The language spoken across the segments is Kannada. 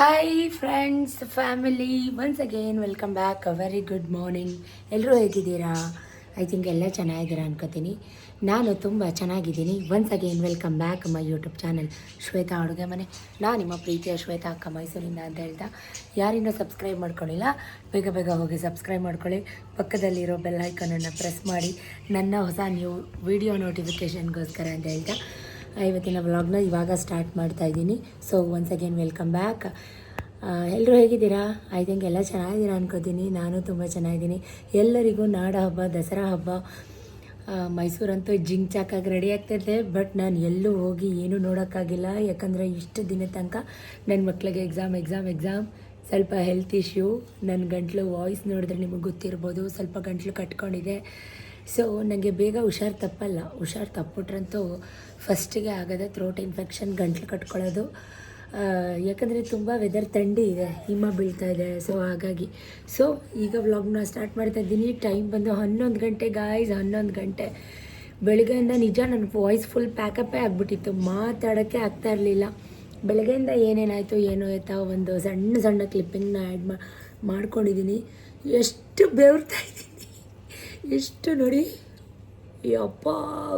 Hi friends family once again welcome back very good morning. ಎಲ್ಲರೂ ಹೇಗಿದ್ದೀರಾ? ಐ ಥಿಂಕ್ ಎಲ್ಲ ಚೆನ್ನಾಗಿದ್ದೀರಾ ಅನ್ಕೋತೀನಿ. ನಾನು ತುಂಬ ಚೆನ್ನಾಗಿದ್ದೀನಿ. Once again welcome back my YouTube channel Shweta ಅಡುಗೆ ಮನೆ. ನಾನು ನಿಮ್ಮ ಪ್ರೀತಿಯ ಶ್ವೇತಾ ಅಕ್ಕ ಮೈಸೂರಿಂದ ಅಂತ ಹೇಳ್ತಾ, ಯಾರಿನ್ನೂ ಸಬ್ಸ್ಕ್ರೈಬ್ ಮಾಡ್ಕೊಳ್ಳಿಲ್ಲ ಬೇಗ ಬೇಗ ಹೋಗಿ ಸಬ್ಸ್ಕ್ರೈಬ್ ಮಾಡ್ಕೊಳ್ಳಿ. ಪಕ್ಕದಲ್ಲಿರೋ ಬೆಲ್ ಐಕನನ್ನು ಪ್ರೆಸ್ ಮಾಡಿ ನನ್ನ ಹೊಸ ನ್ಯೂ ವಿಡಿಯೋ ನೋಟಿಫಿಕೇಷನ್ಗೋಸ್ಕರ ಅಂತ ಹೇಳ್ತಾ ಇವತ್ತಿನ ವ್ಲಾಗ್ನ ಇವಾಗ ಸ್ಟಾರ್ಟ್ ಮಾಡ್ತಾ ಇದ್ದೀನಿ. So once again welcome back. ಎಲ್ಲರೂ ಹೇಗಿದ್ದೀರಾ? ಐ ಥಿಂಕ್ ಎಲ್ಲ ಚೆನ್ನಾಗಿದ್ದೀರಾ ಅನ್ಕೋತೀನಿ. ನಾನು ತುಂಬ ಚೆನ್ನಾಗಿದ್ದೀನಿ. ಎಲ್ಲರಿಗೂ ನಾಡ ಹಬ್ಬ, ದಸರಾ ಹಬ್ಬ, ಮೈಸೂರಂತೂ ಜಿಂಗ್ ಚಾಕಾಗಿ ರೆಡಿ ಆಗ್ತೈತೆ. ಬಟ್ ನಾನು ಎಲ್ಲೂ ಹೋಗಿ ಏನೂ ನೋಡೋಕ್ಕಾಗಿಲ್ಲ, ಯಾಕಂದರೆ ಇಷ್ಟು ದಿನ ತನಕ ನನ್ನ ಮಕ್ಕಳಿಗೆ ಎಕ್ಸಾಮ್ ಸ್ವಲ್ಪ ಹೆಲ್ತ್ ಇಶ್ಯೂ. ನನ್ನ ಗಂಟ್ಲು ವಾಯ್ಸ್ ನೋಡಿದ್ರೆ ನಿಮಗೆ ಗೊತ್ತಿರ್ಬೋದು, ಸ್ವಲ್ಪ ಗಂಟ್ಲು ಕಟ್ಕೊಂಡಿದೆ. ಸೊ ನನಗೆ ಬೇಗ ಹುಷಾರು ತಪ್ಪಲ್ಲ. ಹುಷಾರು ತಪ್ಪಿಟ್ರಂತೂ ಫಸ್ಟಿಗೆ ಆಗೋದೆ ಥ್ರೋಟ್ ಇನ್ಫೆಕ್ಷನ್, ಗಂಟ್ಲು ಕಟ್ಕೊಳ್ಳೋದು. ಯಾಕಂದರೆ ತುಂಬ ವೆದರ್ ಥಂಡಿ ಇದೆ, ಹಿಮ ಬೀಳ್ತಾ ಇದೆ. ಸೊ ಹಾಗಾಗಿ ಈಗ ವ್ಲಾಗ್ನ ಸ್ಟಾರ್ಟ್ ಮಾಡ್ತಾ ಇದ್ದೀನಿ. ಟೈಮ್ ಬಂದು 11 ಗಂಟೆ ಗಾಯ್ಸ್, 11 ಗಂಟೆ. ಬೆಳಗ್ಗೆಯಿಂದ ನಿಜ ನನ್ನ ವಾಯ್ಸ್ ಫುಲ್ ಪ್ಯಾಕಪ್ಪೇ ಆಗಿಬಿಟ್ಟಿತ್ತು, ಮಾತಾಡೋಕ್ಕೆ ಆಗ್ತಾ ಇರಲಿಲ್ಲ. ಬೆಳಗ್ಗೆಯಿಂದ ಏನೇನಾಯಿತು ಏನೋ ಆಯ್ತಾ ಒಂದು ಸಣ್ಣ ಕ್ಲಿಪ್ಪಿಂಗ್ನ ಆ್ಯಡ್ ಮಾಡ್ಕೊಂಡಿದ್ದೀನಿ. ಎಷ್ಟು ಬೆವರ್ತಾ ಇದ್ದೀನಿ, ಎಷ್ಟು ನೋಡಿ, ಯಪ್ಪ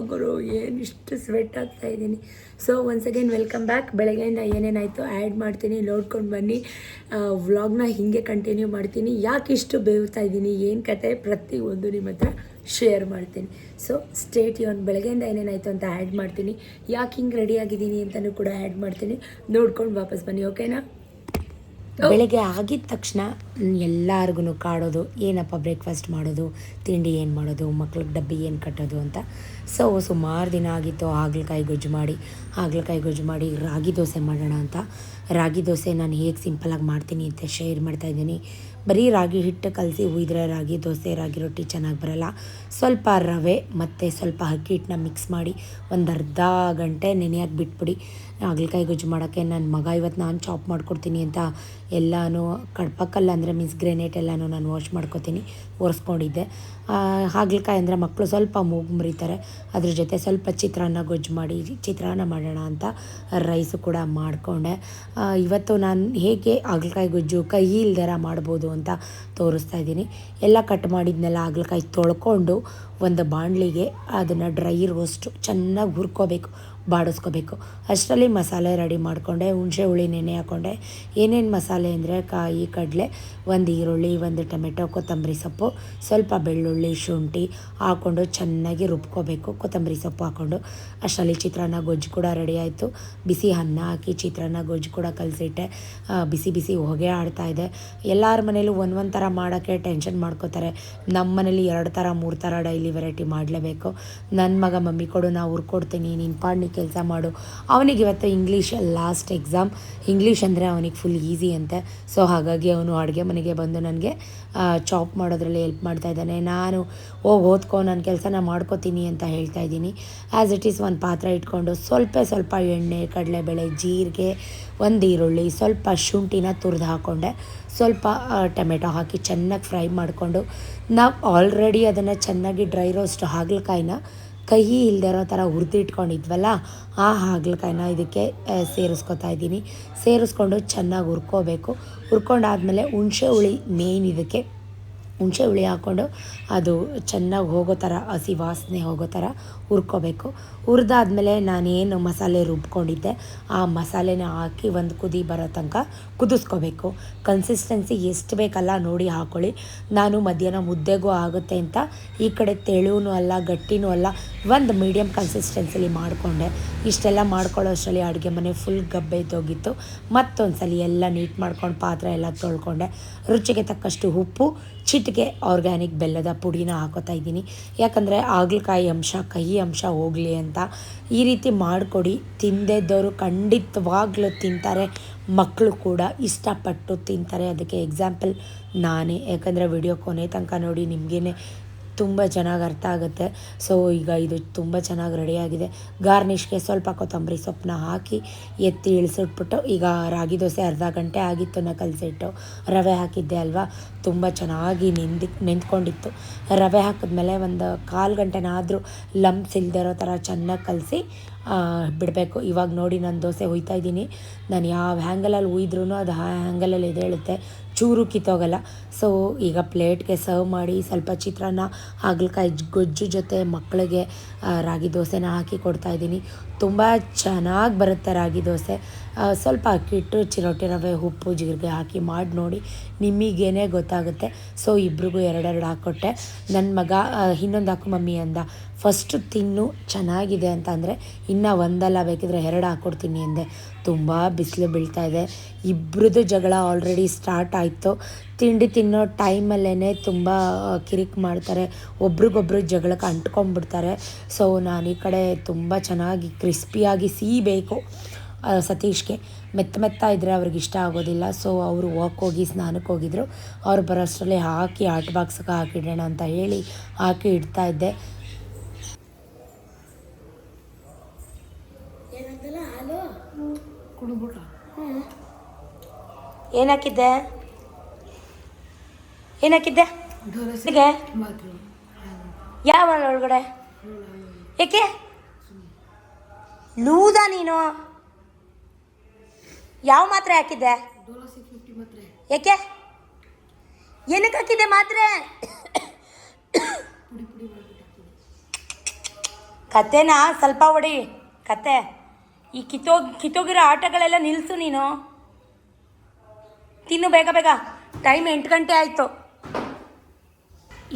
ಗುರು ಏನು ಇಷ್ಟು ಸ್ವೆಟ್ ಆಗ್ತಾ ಇದ್ದೀನಿ. So once again welcome back. ಬೆಳಗ್ಗೆಯಿಂದ ಏನೇನಾಯಿತು ಆ್ಯಡ್ ಮಾಡ್ತೀನಿ, ನೋಡ್ಕೊಂಡು ಬನ್ನಿ. ವ್ಲಾಗ್ನ ಹೀಗೆ ಕಂಟಿನ್ಯೂ ಮಾಡ್ತೀನಿ. ಯಾಕೆ ಇಷ್ಟು ಬೇವ್ತಾ ಇದ್ದೀನಿ, ಏನು ಕತೆ, ಪ್ರತಿಯೊಂದು ನಿಮ್ಮ ಹತ್ರ ಶೇರ್ ಮಾಡ್ತೀನಿ. ಸೊ ಸ್ಟೇಟ್ ಇವನ್ ಬೆಳಗ್ಗೆಯಿಂದ ಏನೇನಾಯಿತು ಅಂತ ಆ್ಯಡ್ ಮಾಡ್ತೀನಿ, ಯಾಕೆ ಹಿಂಗೆ ರೆಡಿ ಆಗಿದ್ದೀನಿ ಅಂತಲೂ ಕೂಡ ಆ್ಯಡ್ ಮಾಡ್ತೀನಿ. ನೋಡ್ಕೊಂಡು ವಾಪಸ್ ಬನ್ನಿ, ಓಕೆನಾ? ಬೆಳಗ್ಗೆ ಆಗಿದ ತಕ್ಷಣ ಎಲ್ಲರಿಗೂ ಕಾಡೋದು, ಏನಪ್ಪ ಬ್ರೇಕ್ಫಾಸ್ಟ್ ಮಾಡೋದು, ತಿಂಡಿ ಏನು ಮಾಡೋದು, ಮಕ್ಳಿಗೆ ಡಬ್ಬಿ ಏನು ಕಟ್ಟೋದು ಅಂತ. ಸೊ ಸುಮಾರು ದಿನ ಆಗಿತ್ತು ಹಾಗಲಕಾಯಿ ಗೊಜ್ಜು ಮಾಡಿ ರಾಗಿ ದೋಸೆ ಮಾಡೋಣ ಅಂತ. ರಾಗಿ ದೋಸೆ ನಾನು ಹೇಗೆ ಸಿಂಪಲಾಗಿ ಮಾಡ್ತೀನಿ ಅಂತ ಶೇರ್ ಮಾಡ್ತಾಯಿದ್ದೀನಿ. ಬರೀ ರಾಗಿ ಹಿಟ್ಟು ಕಲಸಿ ಹುಯ್ದ್ರೆ ರಾಗಿ ದೋಸೆ, ರಾಗಿ ರೊಟ್ಟಿ ಚೆನ್ನಾಗಿ ಬರೋಲ್ಲ. ಸ್ವಲ್ಪ ರವೆ ಮತ್ತು ಸ್ವಲ್ಪ ಅಕ್ಕಿ ಹಿಟ್ಟನ್ನ ಮಿಕ್ಸ್ ಮಾಡಿ ಒಂದು ಅರ್ಧ ಗಂಟೆ ನೆನೆಯೋಕೆ ಬಿಟ್ಬಿಡಿ. ಹಾಗಲಕಾಯಿ ಗೊಜ್ಜು ಮಾಡೋಕ್ಕೆ ನನ್ನ ಮಗ ಇವತ್ತು ನಾನು ಚಾಪ್ ಮಾಡ್ಕೊಡ್ತೀನಿ ಅಂತ ಎಲ್ಲನೂ ಕಡ್ಪಕ್ಕಲ್ಲ ಅಂದರೆ ಮೀನ್ಸ್ ಗ್ರೆನೇಟ್ ಎಲ್ಲನೂ ನಾನು ವಾಶ್ ಮಾಡ್ಕೊತೀನಿ, ಒರೆಸ್ಕೊಂಡಿದ್ದೆ. ಹಾಗಲಕಾಯಿ ಅಂದರೆ ಮಕ್ಕಳು ಸ್ವಲ್ಪ ಮೂಗು ಮುರಿತಾರೆ, ಅದ್ರ ಜೊತೆ ಸ್ವಲ್ಪ ಚಿತ್ರಾನ್ನ ಮಾಡೋಣ ಅಂತ ರೈಸು ಕೂಡ ಮಾಡಿಕೊಂಡೆ. ಇವತ್ತು ನಾನು ಹೇಗೆ ಹಾಗಲಕಾಯಿ ಗೊಜ್ಜು ಕೈ ಇಲ್ದರ ಮಾಡ್ಬೋದು ಅಂತ ತೋರಿಸ್ತಾ ಇದ್ದೀನಿ. ಎಲ್ಲ ಕಟ್ ಮಾಡಿದ್ನೆಲ್ಲ ಹಾಗಲಕಾಯಿ ತೊಳ್ಕೊಂಡು ಒಂದು ಬಾಣಲಿಗೆ ಅದನ್ನು ಡ್ರೈ ರೋಸ್ಟು ಚೆನ್ನಾಗಿ ಹುರ್ಕೋಬೇಕು, ಬಾಡಿಸ್ಕೋಬೇಕು. ಅಷ್ಟರಲ್ಲಿ ಮಸಾಲೆ ರೆಡಿ ಮಾಡಿಕೊಂಡೆ. ಹುಣಸೆ ಹುಳಿ ನೆನೆ ಹಾಕ್ಕೊಂಡೆ. ಏನೇನು ಮಸಾಲೆ ಅಂದರೆ ಕಾಯಿ ಕಡಲೆ, ಒಂದು ಈರುಳ್ಳಿ, ಒಂದು ಟೊಮೆಟೊ, ಕೊತ್ತಂಬರಿ ಸೊಪ್ಪು, ಸ್ವಲ್ಪ ಬೆಳ್ಳುಳ್ಳಿ, ಶುಂಠಿ ಹಾಕ್ಕೊಂಡು ಚೆನ್ನಾಗಿ ರುಬ್ಕೋಬೇಕು, ಕೊತ್ತಂಬರಿ ಸೊಪ್ಪು ಹಾಕ್ಕೊಂಡು. ಅಷ್ಟರಲ್ಲಿ ಚಿತ್ರಾನ್ನ ಗೊಜ್ಜು ಕೂಡ ರೆಡಿ ಆಯಿತು. ಬಿಸಿ ಅನ್ನ ಹಾಕಿ ಚಿತ್ರಾನ್ನ ಗೊಜ್ಜು ಕೂಡ ಕಲಸಿಟ್ಟೆ. ಬಿಸಿ ಹೊಗೆ ಆಡ್ತಾಯಿದೆ. ಎಲ್ಲರ ಮನೇಲೂ ಒಂದೊಂದು ಥರ ಮಾಡೋಕ್ಕೆ ಟೆನ್ಷನ್ ಮಾಡ್ಕೋತಾರೆ. ನಮ್ಮ ಮನೇಲಿ 2 ಥರ 3 ಥರ ಡೈಲಿ ವೆರೈಟಿ ಮಾಡಲೇಬೇಕು. ನನ್ನ ಮಗ ಮಮ್ಮಿ ಕೊಡು, ನಾವು ಹುರ್ಕೊಡ್ತೀನಿ, ನೀನು ಪಾಡ್ನಿ ಕೆಲಸ ಮಾಡು. ಅವನಿಗೆ ಇವತ್ತು ಇಂಗ್ಲೀಷ್ ಲಾಸ್ಟ್ ಎಕ್ಸಾಮ್. ಇಂಗ್ಲೀಷ್ ಅಂದರೆ ಅವನಿಗೆ ಫುಲ್ ಈಸಿ ಅಂತೆ. ಸೊ ಹಾಗಾಗಿ ಅವನು ಅಡುಗೆ ಮನೆಗೆ ಬಂದು ನನಗೆ ಚಾಪ್ ಮಾಡೋದ್ರಲ್ಲಿ ಹೆಲ್ಪ್ ಮಾಡ್ತಾ ಇದ್ದಾನೆ. ನಾನು ಓದ್ಕೊ, ನನ್ನ ಕೆಲಸನ ಮಾಡ್ಕೋತೀನಿ ಅಂತ ಹೇಳ್ತಾ ಇದ್ದೀನಿ. ಆ್ಯಸ್ ಇಟ್ ಈಸ್ ಒಂದು ಪಾತ್ರೆ ಇಟ್ಕೊಂಡು ಸ್ವಲ್ಪ ಎಣ್ಣೆ, ಕಡಲೆಬೇಳೆ, ಜೀರಿಗೆ, ಒಂದು ಈರುಳ್ಳಿ, ಸ್ವಲ್ಪ ಶುಂಠಿನ ತುರಿದು ಹಾಕ್ಕೊಂಡೆ. ಸ್ವಲ್ಪ ಟೊಮೆಟೊ ಹಾಕಿ ಚೆನ್ನಾಗಿ ಫ್ರೈ ಮಾಡಿಕೊಂಡು, ನಾವು ಆಲ್ರೆಡಿ ಅದನ್ನು ಚೆನ್ನಾಗಿ ಡ್ರೈ ರೋಸ್ಟ್ ಹಾಗಲಕಾಯಿನ ಕೈ ಇಲ್ಲದೆ ಇರೋ ಥರ ಹುರಿದಿಟ್ಕೊಂಡಿದ್ವಲ್ಲ, ಆ ಹಾಗಲಕಾಯಿನ ಇದಕ್ಕೆ ಸೇರಿಸ್ಕೊತಾ ಇದ್ದೀನಿ. ಸೇರಿಸ್ಕೊಂಡು ಚೆನ್ನಾಗಿ ಹುರ್ಕೊಂಡಾದ್ಮೇಲೆ ಹುಣಸೆ ಹುಳಿ ಮೇಯ್ನ್ ಇದಕ್ಕೆ. ಹುಣಸೆ ಹುಳಿ ಹಾಕ್ಕೊಂಡು ಅದು ಚೆನ್ನಾಗಿ ಹೋಗೋ ಥರ, ಹಸಿ ವಾಸನೆ ಹೋಗೋ ಥರ ಹುರ್ಕೋಬೇಕು. ಹುರಿದಾದ್ಮೇಲೆ ನಾನೇನು ಮಸಾಲೆ ರುಬ್ಕೊಂಡಿದ್ದೆ ಆ ಮಸಾಲೆನ ಹಾಕಿ ಒಂದು ಕುದಿ ಬರೋ ತನಕ ಕುದಿಸ್ಕೋಬೇಕು. ಕನ್ಸಿಸ್ಟೆನ್ಸಿ ಎಷ್ಟು ಬೇಕಲ್ಲ ನೋಡಿ ಹಾಕ್ಕೊಳ್ಳಿ. ನಾನು ಮಧ್ಯಾಹ್ನ ಮುದ್ದೆಗೂ ಆಗುತ್ತೆ ಅಂತ ಈ ಕಡೆ ತೆಳುವೂ ಅಲ್ಲ ಗಟ್ಟಿನೂ ಅಲ್ಲ, ಒಂದು ಮೀಡಿಯಮ್ ಕನ್ಸಿಸ್ಟೆನ್ಸಿಲಿ ಮಾಡಿಕೊಂಡೆ. ಇಷ್ಟೆಲ್ಲ ಮಾಡ್ಕೊಳ್ಳೋ ಅಷ್ಟರಲ್ಲಿ ಅಡುಗೆ ಮನೆ ಫುಲ್ ಗಬ್ಬೆದ್ದೋಗಿತ್ತು. ಮತ್ತೊಂದು ಸಲ ಎಲ್ಲ ನೀಟ್ ಮಾಡ್ಕೊಂಡು ಪಾತ್ರೆ ಎಲ್ಲ ತೊಳ್ಕೊಂಡೆ. ರುಚಿಗೆ ತಕ್ಕಷ್ಟು ಉಪ್ಪು, ಚಿಟಿಕೆ ಆರ್ಗ್ಯಾನಿಕ್ ಬೆಲ್ಲದ ಪುಡಿನ ಹಾಕೋತಾ ಇದ್ದೀನಿ. ಯಾಕಂದರೆ ಹಾಗಲಕಾಯಿ ಅಂಶ, ಕಹಿ ಅಂಶ ಹೋಗಲಿ ಅಂತ. ಈ ರೀತಿ ಮಾಡಿಕೊಡಿ, ತಿಂದಿದ್ದವರು ಖಂಡಿತವಾಗ್ಲೂ ತಿಂತಾರೆ, ಮಕ್ಕಳು ಕೂಡ ಇಷ್ಟಪಟ್ಟು ತಿಂತಾರೆ. ಅದಕ್ಕೆ ಎಕ್ಸಾಂಪಲ್ ನಾನೇ. ಯಾಕಂದರೆ ವಿಡಿಯೋ ಕೊನೆ ತನಕ ನೋಡಿ, ನಿಮಗೇನೆ ತುಂಬ ಚೆನ್ನಾಗಿ ಅರ್ಥ ಆಗುತ್ತೆ. ಸೊ ಈಗ ಇದು ತುಂಬ ಚೆನ್ನಾಗಿ ರೆಡಿಯಾಗಿದೆ. ಗಾರ್ನಿಷ್ಗೆ ಸ್ವಲ್ಪ ಕೊತ್ತಂಬರಿ ಸೊಪ್ಪನ್ನ ಹಾಕಿ ಎತ್ತಿ ಇಳಿಸಿಟ್ಬಿಟ್ಟು, ಈಗ ರಾಗಿ ದೋಸೆ ಅರ್ಧ ಗಂಟೆ ಆಗಿತ್ತು ಕಲಸಿಟ್ಟು. ರವೆ ಹಾಕಿದ್ದೆ ಅಲ್ವಾ, ತುಂಬ ಚೆನ್ನಾಗಿ ನೆಂದ್ಕೊಂಡಿತ್ತು. ರವೆ ಹಾಕಿದ್ಮೇಲೆ ಒಂದು 1/4 ಗಂಟೆನಾದರೂ ಲಂಪ್ಸ್ ಇಲ್ಲದೆ ಇರೋ ಥರ ಚೆನ್ನಾಗಿ ಕಲಸಿ ಬಿಡಬೇಕು. ಇವಾಗ ನೋಡಿ ನಾನು ದೋಸೆ ಹುಯ್ತಾ ಇದ್ದೀನಿ. ನಾನು ಯಾವ ಹ್ಯಾಂಗಲಲ್ಲಿ ಹುಯ್ದ್ರೂ ಅದು ಆ ಹ್ಯಾಂಗಲಲ್ಲಿ ಎದ್ದೇಳುತ್ತೆ, ಚೂರು ಕಿತ್ತೋಗಲ್ಲ. ಸೊ ಈಗ ಪ್ಲೇಟ್ಗೆ ಸರ್ವ್ ಮಾಡಿ ಸ್ವಲ್ಪ ಚಿತ್ರಾನ್ನ ಹಾಗಲಕಾಯಿ ಗೊಜ್ಜು ಜೊತೆ ಮಕ್ಕಳಿಗೆ ರಾಗಿ ದೋಸೆನ ಹಾಕಿ ಕೊಡ್ತಾಯಿದ್ದೀನಿ. ತುಂಬ ಚೆನ್ನಾಗಿ ಬರುತ್ತೆ ರಾಗಿ ದೋಸೆ. ಸ್ವಲ್ಪ ಅಕ್ಕಿ ಹಿಟ್ಟು, ಚಿರೋಟಿ ರವೆ, ಉಪ್ಪು, ಜೀರಿಗೆ ಹಾಕಿ ಮಾಡಿ ನೋಡಿ, ನಿಮಗೇನೆ ಗೊತ್ತಾಗುತ್ತೆ. ಸೊ ಇಬ್ರಿಗೂ ಎರಡೆರಡು ಹಾಕ್ಕೊಟ್ಟೆ. ನನ್ನ ಮಗ ಇನ್ನೊಂದು ಹಾಕು ಮಮ್ಮಿ ಅಂದ. ಫಸ್ಟು ತಿನ್ನು ಚೆನ್ನಾಗಿದೆ ಅಂತ ಅಂದರೆ ಇನ್ನೂ ಒಂದಲ್ಲ ಬೇಕಿದ್ರೆ 2 ಹಾಕ್ಕೊಡ್ತೀನಿ ಅಂದೆ. ತುಂಬ ಬಿಸಿಲು ಬೀಳ್ತಾಯಿದೆ. ಇಬ್ಬರದ್ದು ಜಗಳ ಆಲ್ರೆಡಿ ಸ್ಟಾರ್ಟ್ ಆಯಿತು. ತಿಂಡಿ ತಿನ್ನೋ ಟೈಮಲ್ಲೇ ತುಂಬ ಕಿರಿಕ್ ಮಾಡ್ತಾರೆ, ಒಬ್ರಿಗೊಬ್ರು ಜಗಳಕ್ಕೆ ಅಂಟ್ಕೊಂಡ್ಬಿಡ್ತಾರೆ. ಸೊ ನಾನು ಈ ಕಡೆ ತುಂಬ ಚೆನ್ನಾಗಿ ಕ್ರಿಸ್ಪಿಯಾಗಿ ಸಿಹಿಬೇಕು ಸತೀಶ್ಗೆ. ಮೆತ್ತ ಇದ್ದರೆ ಅವ್ರಿಗೆ ಇಷ್ಟ ಆಗೋದಿಲ್ಲ. ಸೊ ಅವರು ಹೋಗಿ ಸ್ನಾನಕ್ಕೆ ಹೋಗಿದ್ರು. ಅವ್ರು ಬರೋಷ್ಟರಲ್ಲಿ ಹಾಕಿ ಹಾಟ್ ಬಾಕ್ಸ್ಗೆ ಹಾಕಿಡೋಣ ಅಂತ ಹೇಳಿ ಹಾಕಿ ಇಡ್ತಾಯಿದ್ದೆ. ಏನಾಕಿದ್ದೆ ಯಾವ ಒಳಗಡೆ? ಏಕೆ ಲೂದ ನೀನು? ಯಾವ ಮಾತ್ರೆ ಹಾಕಿದ್ದೆ? ಏಕೆ ಏನಕ್ಕೆ ಹಾಕಿದ್ದೆ ಮಾತ್ರೆ? ಕತೆನಾ ಸ್ವಲ್ಪ ಹೊಡಿ ಕತೆ. ಈ ಕಿತ್ತೋಗಿರೋ ಆಟಗಳೆಲ್ಲ ನಿಲ್ಲಿಸು ನೀನು. ತಿನ್ನು ಬೇಗ ಬೇಗ, ಟೈಮ್ 8 ಗಂಟೆ ಆಯಿತು.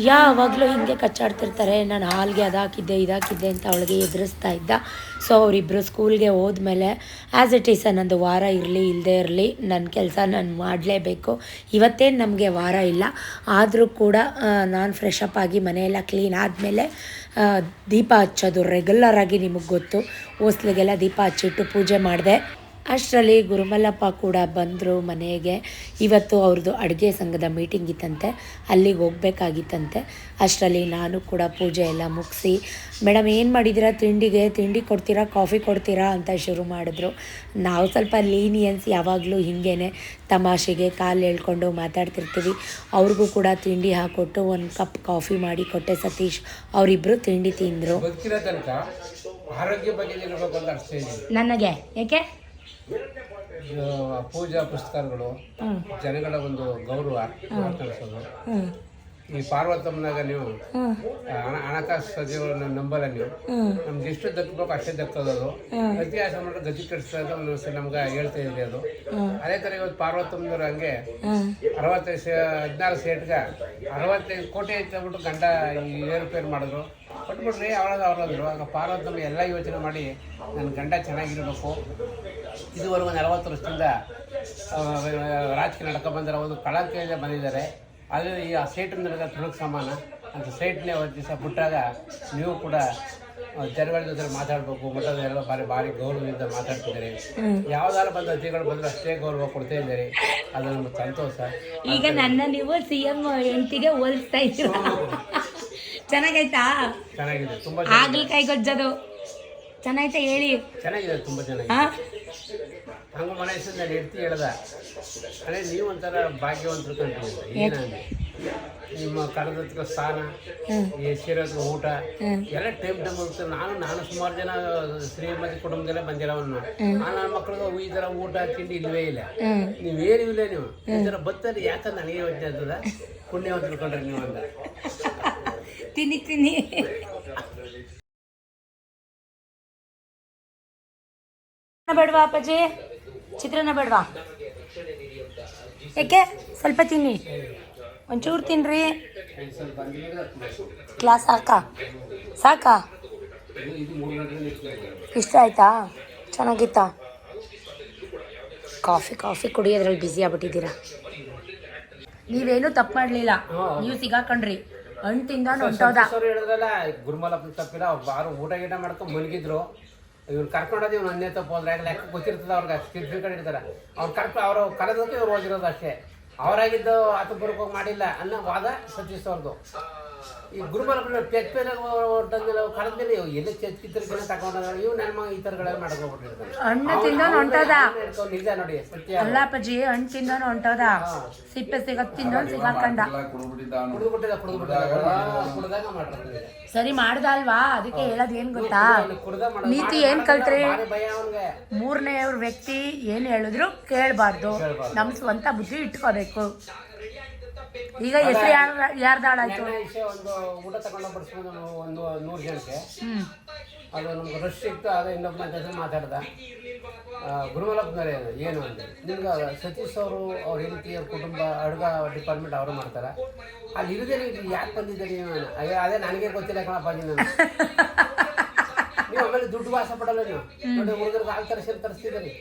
ಯಾವಾಗಲೂ ಹಿಂಗೆ ಕಚ್ಚಾಡ್ತಿರ್ತಾರೆ. ನಾನು ಹಾಲ್ಗೆ ಅದು ಹಾಕಿದ್ದೆ ಇದು ಹಾಕಿದ್ದೆ ಅಂತ ಅವಳಿಗೆ ಎದುರಿಸ್ತಾ ಇದ್ದ. ಸೊ ಅವರಿಬ್ಬರು ಸ್ಕೂಲ್ಗೆ ಹೋದ್ಮೇಲೆ ಆ್ಯಸ್ ಇಟ್ ಈಸ್ ನನ್ನದು ವಾರ ಇರಲಿ ಇಲ್ಲದೇ ಇರಲಿ ನನ್ನ ಕೆಲಸ ನಾನು ಮಾಡಲೇಬೇಕು. ಇವತ್ತೇನು ನಮಗೆ ವಾರ ಇಲ್ಲ, ಆದರೂ ಕೂಡ ನಾನು ಫ್ರೆಶ್ ಅಪ್ ಆಗಿ ಮನೆಯೆಲ್ಲ ಕ್ಲೀನ್ ಆದಮೇಲೆ ದೀಪ ಹಚ್ಚೋದು ರೆಗ್ಯುಲರಾಗಿ ನಿಮಗೆ ಗೊತ್ತು. ಹೊಸ್ಲಿಗೆಲ್ಲ ದೀಪ ಹಚ್ಚಿಟ್ಟು ಪೂಜೆ ಮಾಡಿದೆ. ಅಷ್ಟರಲ್ಲಿ ಗುರುಮಲ್ಲಪ್ಪ ಕೂಡ ಬಂದರು ಮನೆಗೆ. ಇವತ್ತು ಅವ್ರದ್ದು ಅಡುಗೆ ಸಂಘದ ಮೀಟಿಂಗ್ ಇತ್ತಂತೆ, ಅಲ್ಲಿಗೆ ಹೋಗ್ಬೇಕಾಗಿತ್ತಂತೆ. ಅಷ್ಟರಲ್ಲಿ ನಾನು ಕೂಡ ಪೂಜೆ ಎಲ್ಲ ಮುಗಿಸಿ, ಮೇಡಮ್ ಏನು ಮಾಡಿದ್ದೀರಾ ತಿಂಡಿಗೆ? ತಿಂಡಿ ಕೊಡ್ತೀರಾ, ಕಾಫಿ ಕೊಡ್ತೀರಾ ಅಂತ ಶುರು ಮಾಡಿದ್ರು. ನಾವು ಸ್ವಲ್ಪ ಲೀನಿಯನ್ಸ್ ಯಾವಾಗಲೂ ಹಿಂಗೇ ತಮಾಷೆಗೆ ಕಾಲು ಹೇಳ್ಕೊಂಡು ಮಾತಾಡ್ತಿರ್ತೀವಿ. ಅವ್ರಿಗೂ ಕೂಡ ತಿಂಡಿ ಹಾಕ್ಕೊಟ್ಟು 1 ಕಪ್ ಕಾಫಿ ಮಾಡಿ ಕೊಟ್ಟೆ. ಸತೀಶ್ ಅವರಿಬ್ಬರು ತಿಂಡಿ ತಿಂದರು. ನನಗೆ ಏಕೆ ಪೂಜಾ ಪುಸ್ತಕಗಳು ಜನಗಳ ಒಂದು ಗೌರವ ಮಾತಾಡಿಸೋದು. ಈ ಪಾರ್ವತಮ್ಮನಾಗ ನೀವು ಹಣಕಾಸು ಸಚಿವರನ್ನ ನಂಬಲ್ಲ ನೀವು. ನಮ್ಗೆ ಎಷ್ಟು ದಕ್ಕಬೇಕು ಅಷ್ಟೇ ದಕ್ಕೋದು. ಇತಿಹಾಸ ಮಾಡಿದ್ರೆ ಗತಿ ಕೆಡಿಸ್ತದೆ ಒಂದೊಂದ್ಸಲ ನಮ್ಗೆ ಹೇಳ್ತಾ ಇದೆ ಅದು. ಅದೇ ಥರ ಇವತ್ತು ಪಾರ್ವತಮ್ಮನವ್ರು ಹಂಗೆ 16 ಸೇಟ್ಗೆ 65 ಕೋಟಿ ಅಂತಬಿಟ್ಟು ಗಂಡ ಏರುಪೇರು ಮಾಡಿದ್ರು. ಕೊಟ್ಬಿಟ್ರಿ ಅವ್ರದ್ರು. ಆಗ ಪಾರ್ವತಮ್ಮ ಎಲ್ಲ ಯೋಚನೆ ಮಾಡಿ ನನ್ನ ಗಂಡ ಚೆನ್ನಾಗಿರ್ಬೇಕು, ಇದುವರೆಗೂ 40 ವರ್ಷದಿಂದ ರಾಜಕೀಯ ನಡ್ಕೊ ಬಂದಿರೋ ಒಂದು ಕಳಂಕದಿಂದ ಬಂದಿದ್ದಾರೆ. ಆದರೆ ಈ ಆ ಸೇಟು ನನಗೆ ತುಣುಕು ಸಮಾನ ಅಂತ ಸೇಟ್ನೇ ಒಂದು ದಿವಸ ಬಿಟ್ಟಾಗ ನೀವು ಕೂಡ ಜನಗಳ ಜೊತೆ ಮಾತಾಡಬೇಕು. ಮಠದ ಎಲ್ಲ ಭಾರಿ ಗೌರವದಿಂದ ಮಾತಾಡ್ತಿದ್ದಾರೆ. ಯಾವ್ದಾರು ಬಂದ ಅತಿಥಿಗಳು ಬಂದರೆ ಅಷ್ಟೇ ಗೌರವ ಕೊಡ್ತಾ ಇದ್ದಾರೆ. ಅದು ನಮ್ಗೆ ಸಂತೋಷ. ಈಗ ನನ್ನ ನೀವು CM ಹೆಂಡತಿಗೆ ಹೋಲಿಸ್ತಾ ಇದ್ದೀರ. ಚೆನ್ನಾಗೈತಾ? ಚೆನ್ನಾಗಿದೆ, ತುಂಬ ಹಾಗಲಕಾಯಿ ಗೊಜ್ಜದು ಚೆನ್ನಾಯ್ತಾ ಹೇಳಿ? ಚೆನ್ನಾಗಿದೆ, ತುಂಬ ಚೆನ್ನಾಗಿದೆ. ಹಂಗೆ ಮನೆ ಹೆಸರು ನಾನು ಹೆಂಡ್ತಿ ಹೇಳ್ದ, ಅದೇ ನೀವು ಒಂಥರ ಭಾಗ್ಯವಂತರು ಕಂಡು ಏನಂದ್ರೆ ನಿಮ್ಮ ಕರೆದತ್ರ ಸ್ಥಾನ, ಸೇರೋದ್ರ ಊಟ ಎಲ್ಲ ಟೈಮ್ ಇರುತ್ತೆ. ನಾನು ಸುಮಾರು ಜನ ಶ್ರೀಮತಿ ಕುಟುಂಬದಲ್ಲೇ ಬಂದಿರೋವನ್ನು. ನನ್ನ ಮಕ್ಕಳಿಗೆ ಈ ಥರ ಊಟ ತಿಂಡಿ ಇಲ್ಲವೇ ಇಲ್ಲ. ನೀವೇನಿಲ್ಲ, ನೀವು ಈ ಥರ ಬತ್ತಲ್ಲಿ ಯಾಕಂದ್ರೆ ನನಗೆ ಯೋಚನೆ ಆಗ್ತದ. ಪುಣ್ಯವಂತರು ಕಂಡ್ರೆ ನೀವು ಅಂದ. ತಿನ್ನಿ ಬೇಡವಾ ಅಪ್ಪಾಜಿ? ಚಿತ್ರಾನ್ನ ಬೇಡವಾ? ಯಾಕೆ? ಸ್ವಲ್ಪ ತಿನ್ನಿ, ಒಂಚೂರು ತಿನ್ನಿರಿ. ಕ್ಲಾಸ್ ಸಾಕಾ? ಇಷ್ಟ ಆಯ್ತಾ? ಚೆನ್ನಾಗಿತ್ತಾ? ಕಾಫಿ ಕುಡಿಯೋದ್ರಲ್ಲಿ ಬ್ಯುಸಿ ಆಗ್ಬಿಟ್ಟಿದ್ದೀರಾ. ನೀವೇನು ತಪ್ಪು ಮಾಡಲಿಲ್ಲ, ನೀವು ಸಿಗಾಕೊಂಡ್ರಿ. ಹಣ್ಣು ತಿಂದ ಹೊಂಟೋದ. ಹೇಳಿದ್ರಲ್ಲ ಗುರುಮಲಪ್ಪ ತಪ್ಪಿಲ್ಲ. ಅವ್ರು ಊಟ ಗೀಟ ಮಾಡ್ಕೊಂಡು ಮಲಗಿದ್ರು. ಇವ್ರು ಕರ್ಕೊಂಡೋದು ಇವ್ನು ಅನ್ಯ ತಪ್ಪು ಹೋದ್ರೆ ಲೆಕ್ಕ ಗೊತ್ತಿರ್ತದೆ ಅವ್ರಿಗೆ. ಅಷ್ಟು ತಿಳ್ಕೊಂಡು ಇರ್ತಾರೆ. ಅವರು ಕರೆದೋಕೆ ಇವ್ರು ಹೋಗಿರೋದು ಅಷ್ಟೇ. ಅವರಾಗಿದ್ದು 10 ಬರೋಕೆ ಮಾಡಿಲ್ಲ ಅನ್ನೋ ವಾದ ಸತೀಶ್ ಅವ್ರದ್ದು. ಈ ಗುರುಬಲ ಪೆಟ್ ಪೇನ ಹೊಂಟಂದ್ರೆ ಕಳೆದ್ಮೇಲೆ ಎಲ್ಲ ಚಿತ್ರಗಳ ತಗೊಂಡ ಇವು ನನ್ನ ಮಗ ಈ ಥರಗಳೆಲ್ಲ ಮಾಡ್ಕೊಂಡ್ಬಿಟ್ಟಿರ್ತಾನೆ. ಹಣ್ಣು ತಿಂದೋನ್ ಹೊಂಟೋದ. ನಿಜ ನೋಡಿ ಸತ್ಯ. ಅಲ್ಲ ಅಪ್ಪಾಜಿ, ಹಣ್ಣು ತಿಂದೋನ್ ಹೊಂಟೋದ, ಸಿಪ್ಪೆ ಸಿಗತ್ ತಿಂದೋನ್ ಸಿಗಾಕಂಡ. ಕುಡ್ದಾಗ ಮಾಡಿರ್ತಾನೆ. ಸರಿ ಮಾಡ್ದಲ್ವಾ, ಅದಕ್ಕೆ ಹೇಳೋದು ಏನ್ ಗೊತ್ತಾ, ನೀತಿ ಏನ್ ಕಲ್ತ್ರಿ, ಭಯ ಅವನಿಗೆ. ಮೂರನೇ ವ್ಯಕ್ತಿ ಏನ್ ಹೇಳಿದ್ರು ಕೇಳಬಾರ್ದು, ನಮ್ ಸ್ವಂತ ಬುದ್ಧಿ ಇಟ್ಕೋಬೇಕು. ಈಗ ಹೆಸರು ಯಾರ್ದಾಳಾಯ್ತು. ಒಂದು ಊಟ ತಗೊಂಡು ಬಡಿಸ್ಕೊಂಡು ಒಂದು 100 ಜನಕ್ಕೆ ಅದು ನಮ್ಗೆ ರಶ್ ಇತ್ತು. ಅದು ಇನ್ನೊಬ್ಬ ಹೆಸರು ಮಾತಾಡ್ದ, ಗುರುಮಲಪ್ಪನವರೇ ಏನು ಅಂದರೆ ನಿಮ್ಗೆ ಸತೀಶ್ ಅವರು ಅವ್ರ ಹೆಂಡತಿ ಅವ್ರ ಕುಟುಂಬ ಅಡುಗ ಡಿಪಾರ್ಟ್ಮೆಂಟ್ ಅವರು ಮಾಡ್ತಾರೆ, ಅಲ್ಲಿ ಇರೋದೇ ನೀವು ಯಾಕೆ ಬಂದಿದ್ದೀರಿ ನೀವು? ಅಯ್ಯೋ ಅದೇ ನನಗೆ ಗೊತ್ತಿಲ್ಲ ಕಣಪ್ಪ ನಾನು. ನೀವು ಆಮೇಲೆ ದುಡ್ಡು ವಾಸ ಪಡಲ್ಲ ನೀವು. ನೋಡಿ ಹುಡುಗರಿಗೆ ಹಾಲು ತರಿಸಿದ್ದೀರಿ,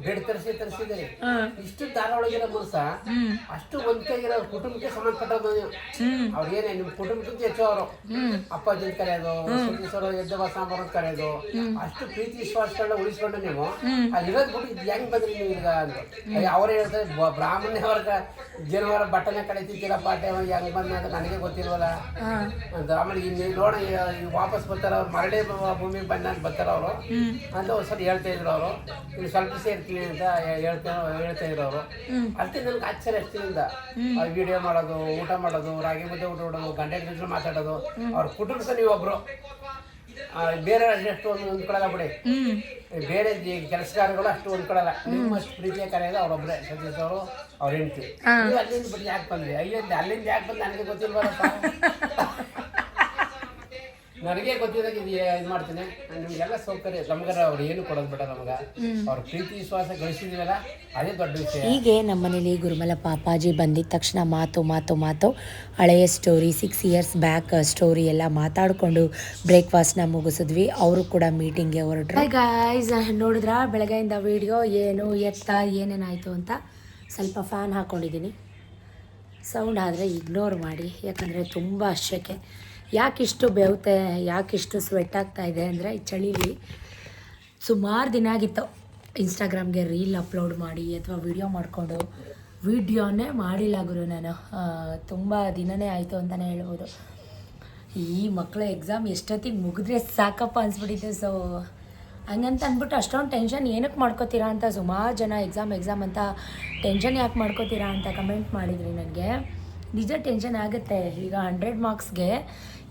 ಬೆಡ್ ತರಿಸಿದ್ದೀರಿ. ಇಷ್ಟು ಧಾರಾವಾಳಗಿರೋ ಮನಸ್ಸ ಅಷ್ಟು ಒಂದಾಗಿರೋ ಕುಟುಂಬಕ್ಕೆ ಸಂಬಂಧಪಟ್ಟದ್ದು ನೀವು. ಅವ್ರಿಗೇನೆ ನಿಮ್ಮ ಕುಟುಂಬಕ್ಕಿಂತ ಹೆಚ್ಚು ಅವರು ಅಪ್ಪಾಜಿ ಕರೆಯೋದು, ಸತೀಶ್ವರು ಎದ್ದ ಸಾಂಬಾರು ಕರೆಯೋದು, ಅಷ್ಟು ಪ್ರೀತಿ ವಿಶ್ವಾಸಗಳನ್ನ ಉಳಿಸ್ಕೊಂಡು ನೀವು ಅಲ್ಲಿ ಇರೋದು ಬಿಟ್ಟು ಇದು ಹೆಂಗ್ ಬಂದ್ರಿ ನೀವು ಈಗ ಅಂತ. ಅವರೇ ಹೇಳ್ತಾರೆ ಬ್ರಾಹ್ಮಣ ವರ್ಗ ಜನವರ ಬಟ್ಟನೆ ಕಳಿತಿದ್ದೀರ ಪಾಠೆ ಹೆಂಗ್ ಬಂದ ಅಂತ ನನಗೆ ಗೊತ್ತಿಲ್ವಲ್ಲ ಅಂತ. ಆಮೇಲೆ ಇಲ್ಲಿ ನೋಡಿ ವಾಪಸ್ ಬರ್ತಾರ ಅವ್ರು ಮರಳಿ ಭೂಮಿಗೆ ಬಂದ ಬರ್ತಾರ ಅವರು ಅಂತ ಒಂದ್ಸರಿ ಹೇಳ್ತಾ ಇದ್ರು ಅವರು. ಇಲ್ಲಿ ಸ್ವಲ್ಪ ಸೇರ್ತೀನಿ ಅಂತ ಹೇಳ್ತಾ ಇದ್ರು ಅವರು. ಅದಕ್ಕೆ ನನಗೆ ಆಶ್ಚರ್ಯ ಅಷ್ಟಿಂದ ವಿಡಿಯೋ ಮಾಡೋದು, ಊಟ ಮಾಡೋದು, ರಾಗಿ ಮುದ್ದೆ ಊಟ ಮಾಡೋದು, ಗಂಟೆ ಜೊತೆ ಮಾತಾಡೋದು, ಅವ್ರ ಕುಟುಂಬಕ್ಕೆ ನೀವೊಬ್ರು. ಬೇರೆ ಅಷ್ಟು ಒಂದು ಹೊಂದ್ಕೊಳ್ಳಲ್ಲ ಬಿಡಿ, ಬೇರೆ ಕೆಲಸಗಾರಗಳು ಅಷ್ಟು ಹೊಂದ್ಕೊಳ್ಳಲ್ಲ. ನಿಮ್ಮಷ್ಟು ಪ್ರೀತಿಯ ಕರೆಯೋದು ಅವರೊಬ್ಬರೇ, ಸತೀಶ್ ಅವರು ಅವ್ರ ಹೆಂಡತಿ. ಅಲ್ಲಿಂದ ಬಿಟ್ಟು ಯಾಕೆ ಬಂದ್ರಿ? ಅಯ್ಯೋ ಅಲ್ಲಿಂದ ಯಾಕೆ ಬಂದು ನನಗೆ ಗೊತ್ತಿಲ್ವಲ್ಲಪ್ಪ. ನನಗೆ ಗೊತ್ತಿದ್ದಾಗ ಇದು ಮಾಡ್ತೀನಿ. ನಿಮಗೆಲ್ಲ ಸೌಕರ್ಯ ನಮ್ಗಾರ ಅವ್ರು ಏನು ಕೊಡೋದು ಬೇಡ, ನಮ್ಗೆ ಅವ್ರ ಪ್ರೀತಿ ವಿಶ್ವಾಸ ಗಳಿಸಿದೀವಲ್ಲ ಅದೇ ದೊಡ್ಡ ವಿಷಯ. ಹೀಗೆ ನಮ್ಮನೇಲಿ ಗುರುಮಲಪ್ಪ ಅಪ್ಪಾಜಿ ಬಂದಿದ್ದ ತಕ್ಷಣ ಮಾತು ಹಳೆಯ ಸ್ಟೋರಿ, 6 years ಬ್ಯಾಕ್ ಸ್ಟೋರಿ ಎಲ್ಲ ಮಾತಾಡಿಕೊಂಡು ಬ್ರೇಕ್ಫಾಸ್ಟ್ನ ಮುಗಿಸಿದ್ವಿ. ಅವರು ಕೂಡ ಮೀಟಿಂಗ್ಗೆ ಹೊರಟ್ರು. ಗಾಯ್ಸ್, ನೋಡಿದ್ರ ಬೆಳಗ್ಗೆಯಿಂದ ವಿಡಿಯೋ ಏನು ಎತ್ತ ಏನೇನಾಯಿತು ಅಂತ. ಸ್ವಲ್ಪ ಫ್ಯಾನ್ ಹಾಕ್ಕೊಂಡಿದ್ದೀನಿ, ಸೌಂಡ್ ಆದರೆ ಇಗ್ನೋರ್ ಮಾಡಿ, ಯಾಕಂದರೆ ತುಂಬ ಅಷ್ಟಕ್ಕೆ. ಯಾಕಿಷ್ಟು ಬೆವತೆ, ಯಾಕಿಷ್ಟು ಸ್ವೆಟ್ ಆಗ್ತಾಯಿದೆ ಅಂದರೆ ಈ ಚಳಿಲಿ ಸುಮಾರು ದಿನ ಆಗಿತ್ತು ಇನ್ಸ್ಟಾಗ್ರಾಮ್ಗೆ ರೀಲ್ ಅಪ್ಲೋಡ್ ಮಾಡಿ ಅಥವಾ ವಿಡಿಯೋ ಮಾಡಿಕೊಂಡು. ವಿಡಿಯೋನೇ ಮಾಡಿಲ್ಲ ಗುರು ನಾನು, ತುಂಬ ದಿನವೇ ಆಯಿತು ಅಂತಲೇ ಹೇಳ್ಬೋದು. ಈ ಮಕ್ಕಳ ಎಕ್ಸಾಮ್ ಎಷ್ಟೊತ್ತಿಗೆ ಮುಗಿದ್ರೆ ಸಾಕಪ್ಪ ಅನಿಸ್ಬಿಟ್ಟಿದೆ. ಸೊ ಹಂಗಂತ ಅಂದ್ಬಿಟ್ಟು ಅಷ್ಟೊಂದು ಟೆನ್ಷನ್ ಏನಕ್ಕೆ ಮಾಡ್ಕೋತೀರಾ ಅಂತ ಸುಮಾರು ಜನ ಎಕ್ಸಾಮ್ ಅಂತ ಟೆನ್ಷನ್ ಯಾಕೆ ಮಾಡ್ಕೋತೀರಾ ಅಂತ ಕಮೆಂಟ್ ಮಾಡಿದ್ರಿ ನನಗೆ. ನಿಜ ಟೆನ್ಷನ್ ಆಗುತ್ತೆ. ಈಗ 100 ಮಾರ್ಕ್ಸ್ಗೆ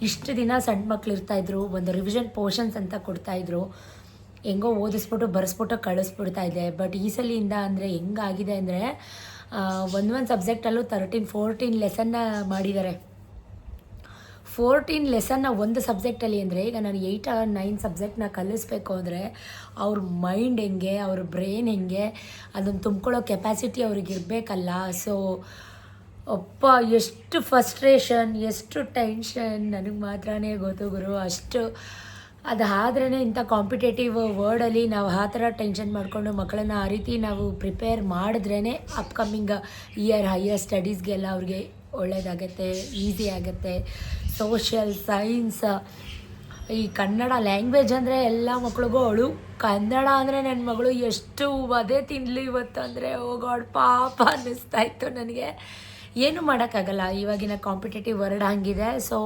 ಇಷ್ಟು ದಿನ ಸಣ್ಣ ಮಕ್ಳು ಇರ್ತಾಯಿದ್ರು, ಒಂದು ರಿವಿಷನ್ ಪೋರ್ಷನ್ಸ್ ಅಂತ ಕೊಡ್ತಾಯಿದ್ರು, ಹೆಂಗೋ ಓದಿಸ್ಬಿಟ್ಟು ಬರೆಸ್ಬಿಟ್ಟು ಕಳಿಸ್ಬಿಡ್ತಾಯಿದ್ದೆ. ಬಟ್ ಈ ಸಲಿಂದ ಅಂದರೆ ಹೆಂಗಾಗಿದೆ ಅಂದರೆ ಒಂದು ಸಬ್ಜೆಕ್ಟಲ್ಲೂ 13-14 ಲೆಸನ್ನ ಮಾಡಿದ್ದಾರೆ. 14 ಲೆಸನ್ನ ಒಂದು ಸಬ್ಜೆಕ್ಟಲ್ಲಿ ಅಂದರೆ ಈಗ ನಾನು 8 or 9 ಸಬ್ಜೆಕ್ಟ್ನ ಕಲಿಸ್ಬೇಕು ಅಂದರೆ ಅವ್ರ ಮೈಂಡ್ ಹೆಂಗೆ, ಅವ್ರ ಬ್ರೈನ್ ಹೆಂಗೆ, ಅದನ್ನು ತುಂಬ್ಕೊಳ್ಳೋ ಕೆಪಾಸಿಟಿ ಅವ್ರಿಗೆ ಇರಬೇಕಲ್ಲ. ಸೊ ಅಪ್ಪ ಎಷ್ಟು ಫ್ರಸ್ಟ್ರೇಷನ್, ಎಷ್ಟು ಟೆನ್ಷನ್ ನನಗೆ ಮಾತ್ರನೇ ಗೊತ್ತು ಗುರು. ಅಷ್ಟು ಅದಾದ್ರೇ ಇಂಥ ಕಾಂಪಿಟೇಟಿವ್ ವರ್ಡಲ್ಲಿ ನಾವು ಆ ಥರ ಟೆನ್ಷನ್ ಮಾಡಿಕೊಂಡು ಮಕ್ಕಳನ್ನ ಆ ರೀತಿ ನಾವು ಪ್ರಿಪೇರ್ ಮಾಡಿದ್ರೇ ಅಪ್ಕಮಿಂಗ್ ಇಯರ್ ಹೈಯರ್ ಸ್ಟಡೀಸ್ಗೆಲ್ಲ ಅವ್ರಿಗೆ ಒಳ್ಳೆಯದಾಗತ್ತೆ, ಈಸಿ ಆಗುತ್ತೆ. ಸೋಷಿಯಲ್ ಸೈನ್ಸ್, ಈ ಕನ್ನಡ ಲ್ಯಾಂಗ್ವೇಜ್ ಅಂದರೆ ಎಲ್ಲ ಮಕ್ಳಿಗೂ ಅಳು. ಕನ್ನಡ ಅಂದರೆ ನನ್ನ ಮಗಳು ಎಷ್ಟು ವಧೆ ತಿನ್ನಲಿ ಇವತ್ತು ಅಂದರೆ ಓ ಗಾಡ್ ಪಾಪ ಅನ್ನಿಸ್ತಾಯಿತ್ತು ನನಗೆ. ಏನೂ ಮಾಡೋಕ್ಕಾಗಲ್ಲ, ಇವಾಗಿನ ಕಾಂಪಿಟೇಟಿವ್ ವರ್ಡ್ ಹಂಗಿದೆ. ಸೊ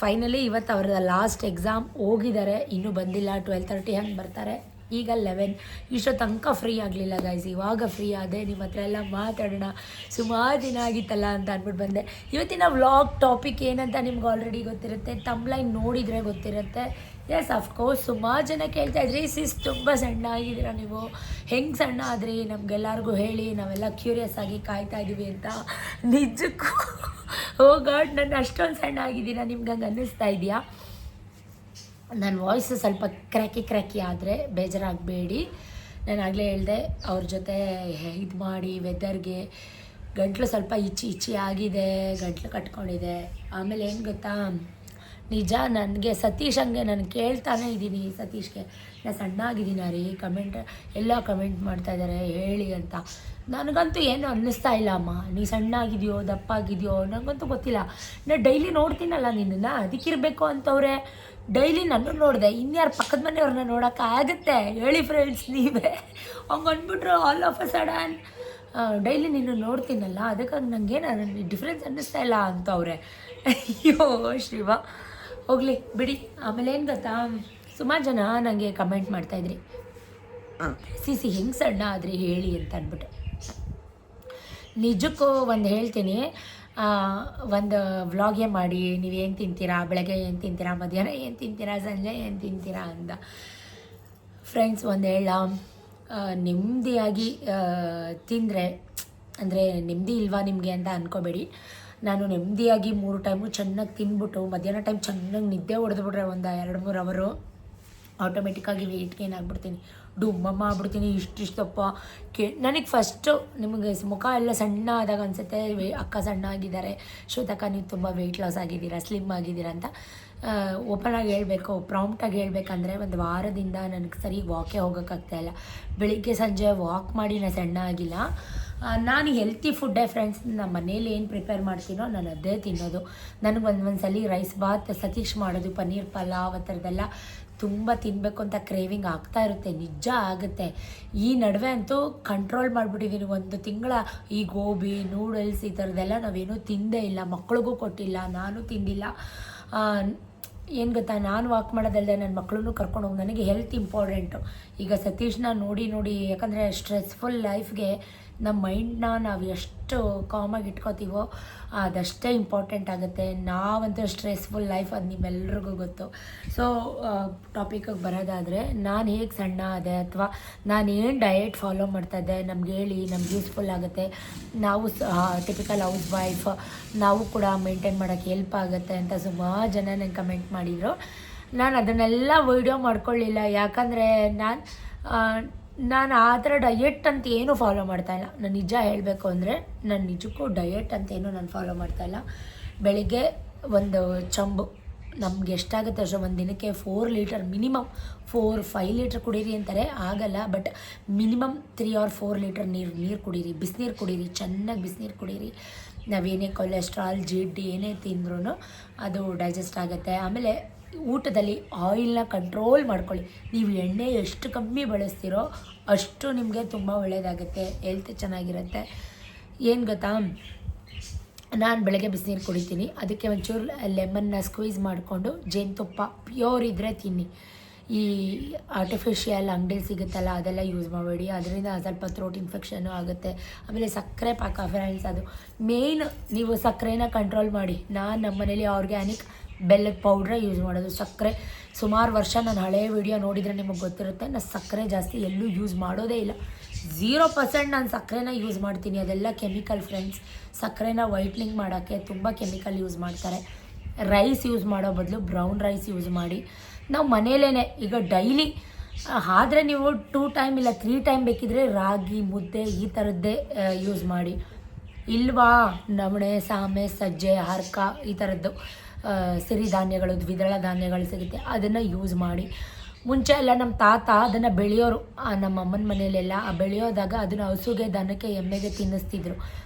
ಫೈನಲಿ ಇವತ್ತು ಅವ್ರದ್ದು ಲಾಸ್ಟ್ ಎಕ್ಸಾಮ್ ಹೋಗಿದ್ದಾರೆ, ಇನ್ನೂ ಬಂದಿಲ್ಲ. 12:30 ಹಂಗೆ ಬರ್ತಾರೆ. ಈಗ 11 ಇಷ್ಟೋ ತನಕ ಫ್ರೀ ಆಗಲಿಲ್ಲ ಗೈಸ್. ಇವಾಗ ಫ್ರೀ ಆದೆ, ನಿಮ್ಮ ಹತ್ರ ಎಲ್ಲ ಮಾತಾಡೋಣ, ಸುಮಾರು ದಿನ ಆಗಿತ್ತಲ್ಲ ಅಂತ ಅಂದ್ಬಿಟ್ಟು ಬಂದೆ. ಇವತ್ತಿನ ವ್ಲಾಗ್ ಟಾಪಿಕ್ ಏನಂತ ನಿಮ್ಗೆ ಆಲ್ರೆಡಿ ಗೊತ್ತಿರುತ್ತೆ, ತಮ್ಲೈನ್ ನೋಡಿದರೆ ಗೊತ್ತಿರುತ್ತೆ. ಎಸ್ ಅಫ್ಕೋರ್ಸ್ ಸುಮಾರು ಜನ ಕೇಳ್ತಾಯಿದ್ರಿ, ಸಿಸ್ ತುಂಬ ಸಣ್ಣ ಆಗಿದ್ದೀರಾ ನೀವು, ಹೆಂಗೆ ಸಣ್ಣ ಆದ್ರಿ ನಮಗೆಲ್ಲರಿಗೂ ಹೇಳಿ, ನಾವೆಲ್ಲ ಕ್ಯೂರಿಯಸ್ ಆಗಿ ಕಾಯ್ತಾ ಇದ್ದೀವಿ ಅಂತ. ನಿಜಕ್ಕೂ ಓ ಗಾಡ್, ನಾನು ಅಷ್ಟೊಂದು ಸಣ್ಣ ಆಗಿದ್ದೀರಾ ನಿಮ್ಗೆ ಹಂಗೆ ಅನ್ನಿಸ್ತಾ ಇದೆಯಾ? ನನ್ನ ವಾಯ್ಸು ಸ್ವಲ್ಪ ಕ್ರ್ಯಾಕಿ ಆದರೆ ಬೇಜಾರಾಗಬೇಡಿ. ನಾನು ಆಗಲೇ ಹೇಳಿದೆ, ಅವ್ರ ಜೊತೆ ಇದು ಮಾಡಿ ವೆದರ್ಗೆ ಗಂಟ್ಲು ಸ್ವಲ್ಪ ಇಚ್ಚಿ ಆಗಿದೆ, ಗಂಟ್ಲು ಕಟ್ಕೊಂಡಿದೆ. ಆಮೇಲೆ ಏನು ಗೊತ್ತಾ, ನಿಜ ನನಗೆ ಸತೀಶ್ ಹಂಗೆ ನಾನು ಕೇಳ್ತಾನೆ ಇದ್ದೀನಿ, ಸತೀಶ್ಗೆ ನಾನು ಸಣ್ಣಾಗಿದ್ದೀನ ರೀ, ಎಲ್ಲ ಕಮೆಂಟ್ ಮಾಡ್ತಾಯಿದ್ದಾರೆ ಹೇಳಿ ಅಂತ. ನನಗಂತೂ ಏನು ಅನ್ನಿಸ್ತಾ ಇಲ್ಲ ಅಮ್ಮ, ನೀ ಸಣ್ಣಾಗಿದೆಯೋ ದಪ್ಪಾಗಿದೆಯೋ ನನಗಂತೂ ಗೊತ್ತಿಲ್ಲ. ನಾನು ಡೈಲಿ ನೋಡ್ತೀನಲ್ಲ ನಿನ್ನನ್ನು, ಅದಕ್ಕಿರಬೇಕು ಅಂತವ್ರೆ. ಡೈಲಿ ನಾನು ನೋಡಿದೆ, ಇನ್ಯಾರು ಪಕ್ಕದ ಮನೆಯವ್ರನ್ನ ನೋಡೋಕ್ಕಾಗುತ್ತೆ ಹೇಳಿ ಫ್ರೆಂಡ್ಸ್ ನೀವೇ. ಹಂಗೆ ಅಂದ್ಬಿಟ್ರು all of a sudden. Daily ನೀನು ನೋಡ್ತೀನಲ್ಲ, ಅದಕ್ಕಾಗಿ ನನಗೇನು ಡಿಫ್ರೆನ್ಸ್ ಅನ್ನಿಸ್ತಾ ಇಲ್ಲ ಅಂತವ್ರೆ. ಅಯ್ಯೋ ಶಿವ, ಹೋಗಲಿ ಬಿಡಿ. ಆಮೇಲೆ ಏನು ಗೊತ್ತಾ, ಸುಮಾರು ಜನ ನನಗೆ ಕಮೆಂಟ್ ಮಾಡ್ತಾಯಿದ್ರಿ, ಸಿ ಹೆಂಗೆ ಸಣ್ಣ ಆದರೆ ಹೇಳಿ ಅಂತ ಅಂದ್ಬಿಟ್ಟು. ನಿಜಕ್ಕೂ ಒಂದು ಹೇಳ್ತೀನಿ, ಒಂದು ವ್ಲಾಗೇ ಮಾಡಿ, ನೀವು ಏನು ತಿಂತೀರಾ, ಬೆಳಗ್ಗೆ ಏನು ತಿಂತೀರಾ, ಮಧ್ಯಾಹ್ನ ಏನು ತಿಂತೀರಾ, ಸಂಜೆ ಏನು ತಿಂತೀರಾ ಅಂತ. ಫ್ರೆಂಡ್ಸ್, ಒಂದು ಹೇಳ, ನೆಮ್ಮದಿಯಾಗಿ ತಿಂದರೆ, ಅಂದರೆ ನೆಮ್ಮದಿ ಇಲ್ವಾ ನಿಮಗೆ ಅಂತ ಅಂದ್ಕೋಬೇಡಿ. ನಾನು ನೆಮ್ಮದಿಯಾಗಿ 3 ಟೈಮು ಚೆನ್ನಾಗಿ ತಿಂದ್ಬಿಟ್ಟು ಮಧ್ಯಾಹ್ನ ಟೈಮ್ ಚೆನ್ನಾಗಿ ನಿದ್ದೆ ಹೊಡೆದ್ಬಿಟ್ರೆ ಒಂದು 2-3 ಅವರು ಆಟೋಮೆಟಿಕ್ಕಾಗಿ ವೆಯ್ಟ್ ಗೇನ್ ಆಗಿಬಿಡ್ತೀನಿ, ಡುಮ್ಮಮ್ಮ ಆಗ್ಬಿಡ್ತೀನಿ. ಇಷ್ಟಪ್ಪ ನನಗೆ ಫಸ್ಟು ನಿಮಗೆ ಮುಖ ಎಲ್ಲ ಸಣ್ಣ ಆದಾಗ ಅನಿಸುತ್ತೆ, ಅಕ್ಕ ಸಣ್ಣ ಆಗಿದ್ದಾರೆ, ಶ್ವೇತಕ್ಕ ನೀವು ತುಂಬ ವೆಯ್ಟ್ ಲಾಸ್ ಆಗಿದ್ದೀರಾ, ಸ್ಲಿಮ್ ಆಗಿದ್ದೀರಾ ಅಂತ. ಓಪನಾಗಿ ಹೇಳಬೇಕು, ಪ್ರಾಂಪ್ಟಾಗಿ ಹೇಳಬೇಕಂದ್ರೆ ಒಂದು ವಾರದಿಂದ ನನಗೆ ಸರಿ ವಾಕೇ ಹೋಗೋಕ್ಕಾಗ್ತಾಯಿಲ್ಲ. ಬೆಳಿಗ್ಗೆ ಸಂಜೆ ವಾಕ್ ಮಾಡಿ ನಾನು ಸಣ್ಣ ಆಗಿಲ್ಲ. ನಾನು ಹೆಲ್ತಿ ಫುಡ್ಡೇ ಫ್ರೆಂಡ್ಸ್, ನಮ್ಮ ಮನೇಲಿ ಏನು ಪ್ರಿಪೇರ್ ಮಾಡ್ತೀನೋ ನಾನು ಅದೇ ತಿನ್ನೋದು. ನನಗೆ ಒಂದ್ಸಲಿ ರೈಸ್ ಬಾತ್ ಸತೀಶ್ ಮಾಡೋದು, ಪನ್ನೀರ್ ಪಲಾವ್ ಆ ಥರದ್ದೆಲ್ಲ ತುಂಬ ತಿನ್ನಬೇಕು ಅಂತ ಕ್ರೇವಿಂಗ್ ಆಗ್ತಾ ಇರುತ್ತೆ, ನಿಜ ಆಗುತ್ತೆ. ಈ ನಡುವೆ ಅಂತೂ ಕಂಟ್ರೋಲ್ ಮಾಡಿಬಿಟ್ಟಿದ್ದೀನಿ. 1 ತಿಂಗಳ ಈ ಗೋಬಿ ನೂಡಲ್ಸ್ ಈ ಥರದ್ದೆಲ್ಲ ನಾವೇನೂ ತಿಂದೇ ಇಲ್ಲ, ಮಕ್ಳಿಗೂ ಕೊಟ್ಟಿಲ್ಲ, ನಾನು ತಿಂದಿಲ್ಲ. ಏನು ಗೊತ್ತಾ, ನಾನು ವಾಕ್ ಮಾಡೋದಲ್ಲದೆ ನನ್ನ ಮಕ್ಕಳನ್ನೂ ಕರ್ಕೊಂಡು ಹೋಗಿ, ನನಗೆ ಹೆಲ್ತ್ ಇಂಪಾರ್ಟೆಂಟು. ಈಗ ಸತೀಶ್ನ ನೋಡಿ, ಯಾಕಂದರೆ ಸ್ಟ್ರೆಸ್ಫುಲ್ ಲೈಫ್ಗೆ ನಮ್ಮ ಮೈಂಡ್ನ ನಾವು ಎಷ್ಟು ಕಾಮಾಗಿ ಇಟ್ಕೋತೀವೋ ಅದಷ್ಟೇ ಇಂಪಾರ್ಟೆಂಟ್ ಆಗುತ್ತೆ. ನಾವಂತೂ ಸ್ಟ್ರೆಸ್ಫುಲ್ ಲೈಫ್, ಅದು ನಿಮ್ಮೆಲ್ರಿಗೂ ಗೊತ್ತು. ಸೊ ಟಾಪಿಕಿಗೆ ಬರೋದಾದರೆ, ನಾನು ಹೇಗೆ ಸಣ್ಣ ಆದೆ ಅಥವಾ ನಾನೇನು ಡಯಟ್ ಫಾಲೋ ಮಾಡ್ತಾಯಿದ್ದೆ ನಮ್ಗೆ ಹೇಳಿ, ನಮ್ಗೆ ಯೂಸ್ಫುಲ್ ಆಗುತ್ತೆ. ನಾವು ಟಿಪಿಕಲ್ ಹೌಸ್ ವೈಫ್, ನಾವು ಕೂಡ ಮೇಂಟೈನ್ ಮಾಡೋಕ್ಕೆ ಹೆಲ್ಪ್ ಆಗುತ್ತೆ ಅಂತ ಸುಮಾರು ಜನ ನನಗೆ ಕಮೆಂಟ್ ಮಾಡಿದರು. ನಾನು ಅದನ್ನೆಲ್ಲ ವೀಡಿಯೋ ಮಾಡ್ಕೊಳ್ಳಿಲ್ಲ, ಯಾಕಂದರೆ ನಾನು ಆ ಥರ ಡಯೆಟ್ ಅಂತ ಏನೂ ಫಾಲೋ ಮಾಡ್ತಾಯಿಲ್ಲ. ನಾನು ನಿಜ ಹೇಳಬೇಕು ಅಂದರೆ, ನಾನು ನಿಜಕ್ಕೂ ಡಯೆಟ್ ಅಂತ ಏನೂ ನಾನು ಫಾಲೋ ಮಾಡ್ತಾಯಿಲ್ಲ. ಬೆಳಿಗ್ಗೆ ಒಂದು ಚಂಬು, ನಮ್ಗೆ ಎಷ್ಟಾಗುತ್ತೆ ಅಷ್ಟು, ಒಂದು ದಿನಕ್ಕೆ 4 ಲೀಟರ್ ಮಿನಿಮಮ್, 4-5 ಲೀಟ್ರ್ ಕುಡೀರಿ ಅಂತಾರೆ, ಆಗಲ್ಲ. ಬಟ್ ಮಿನಿಮಮ್ 3 or 4 ಲೀಟರ್ ನೀರು ಕುಡೀರಿ, ಬಿಸಿನೀರು ಕುಡೀರಿ, ಚೆನ್ನಾಗಿ ಬಿಸಿನೀರು ಕುಡೀರಿ. ನಾವೇನೇ ಕೊಲೆಸ್ಟ್ರಾಲ್ ಜಿಡ್ಡು ಏನೇ ತಿಂದ್ರೂ ಅದು ಡೈಜೆಸ್ಟ್ ಆಗುತ್ತೆ. ಆಮೇಲೆ ಊಟದಲ್ಲಿ ಆಯಿಲ್ನ ಕಂಟ್ರೋಲ್ ಮಾಡ್ಕೊಳ್ಳಿ. ನೀವು ಎಣ್ಣೆ ಎಷ್ಟು ಕಮ್ಮಿ ಬಳಸ್ತೀರೋ ಅಷ್ಟು ನಿಮಗೆ ತುಂಬ ಒಳ್ಳೆಯದಾಗುತ್ತೆ, ಹೆಲ್ತ್ ಚೆನ್ನಾಗಿರುತ್ತೆ. ಏನು ಗೊತ್ತಾ, ನಾನು ಬೆಳಗ್ಗೆ ಬಿಸಿನೀರು ಕುಡಿತೀನಿ, ಅದಕ್ಕೆ ಒಂಚೂರು ಲೆಮನ್ನ ಸ್ಕ್ವೀಸ್ ಮಾಡಿಕೊಂಡು ಜೇನುತುಪ್ಪ ಪ್ಯೂರ್ ಇದ್ದರೆ ತಿನ್ನಿ. ಈ ಆರ್ಟಿಫಿಷಿಯಲ್ ಅಂಗಡಿಲಿ ಸಿಗುತ್ತಲ್ಲ ಅದೆಲ್ಲ ಯೂಸ್ ಮಾಡಬೇಡಿ, ಅದರಿಂದ ಸ್ವಲ್ಪ ಥ್ರೋಟ್ ಇನ್ಫೆಕ್ಷನ್ನು ಆಗುತ್ತೆ. ಆಮೇಲೆ ಸಕ್ಕರೆ ಪಾಕ ಫ್ರೆಂಡ್ಸ್, ಅದು ಮೇಯ್ನ್. ನೀವು ಸಕ್ಕರೆನ ಕಂಟ್ರೋಲ್ ಮಾಡಿ. ನಮ್ಮ ಮನೇಲಿ ಆರ್ಗ್ಯಾನಿಕ್ ಬೆಲ್ಲದ ಪೌಡ್ರೇ ಯೂಸ್ ಮಾಡೋದು. ಸಕ್ಕರೆ ಸುಮಾರು ವರ್ಷ ನಾನು ಹಳೆಯ ವಿಡಿಯೋ ನೋಡಿದರೆ ನಿಮಗೆ ಗೊತ್ತಿರುತ್ತೆ, ನಾನು ಸಕ್ಕರೆ ಜಾಸ್ತಿ ಎಲ್ಲೂ ಯೂಸ್ ಮಾಡೋದೇ ಇಲ್ಲ. 0% ನಾನು ಸಕ್ಕರೆನ ಯೂಸ್ ಮಾಡ್ತೀನಿ. ಅದೆಲ್ಲ ಕೆಮಿಕಲ್ ಫ್ರೆಂಡ್ಸ್. ಸಕ್ಕರೆನ ವೈಟ್ನಿಂಗ್ ಮಾಡೋಕ್ಕೆ ತುಂಬ ಕೆಮಿಕಲ್ ಯೂಸ್ ಮಾಡ್ತಾರೆ. ರೈಸ್ ಯೂಸ್ ಮಾಡೋ ಬದಲು ಬ್ರೌನ್ ರೈಸ್ ಯೂಸ್ ಮಾಡಿ. ನಾವು ಮನೇಲೇ ಈಗ ಡೈಲಿ ಆದರೆ ನೀವು 2 ಟೈಮ್ ಇಲ್ಲ 3 ಟೈಮ್ ಬೇಕಿದ್ರೆ ರಾಗಿ ಮುದ್ದೆ ಈ ಥರದ್ದೇ ಯೂಸ್ ಮಾಡಿ. ಇಲ್ವಾ, ನವಣೆ, ಸಾಮೆ, ಸಜ್ಜೆ, ಹರ್ಕ ಈ ಥರದ್ದು ಸಿರಿಧಾನ್ಯಗಳು, ದ್ವಿದಳ ಧಾನ್ಯಗಳು ಸಿಗುತ್ತೆ, ಅದನ್ನು ಯೂಸ್ ಮಾಡಿ. ಮುಂಚೆ ಎಲ್ಲ ನಮ್ಮ ತಾತ ಅದನ್ನು ಬೆಳೆಯೋರು, ನಮ್ಮ ಅಮ್ಮನ ಮನೆಯಲ್ಲೆಲ್ಲ ಬೆಳೆಯೋದಾಗ ಅದನ್ನು ಹಸುಗೆ, ದನಕ್ಕೆ, ಎಮ್ಮೆಗೆ ತಿನ್ನಿಸ್ತಿದ್ರು.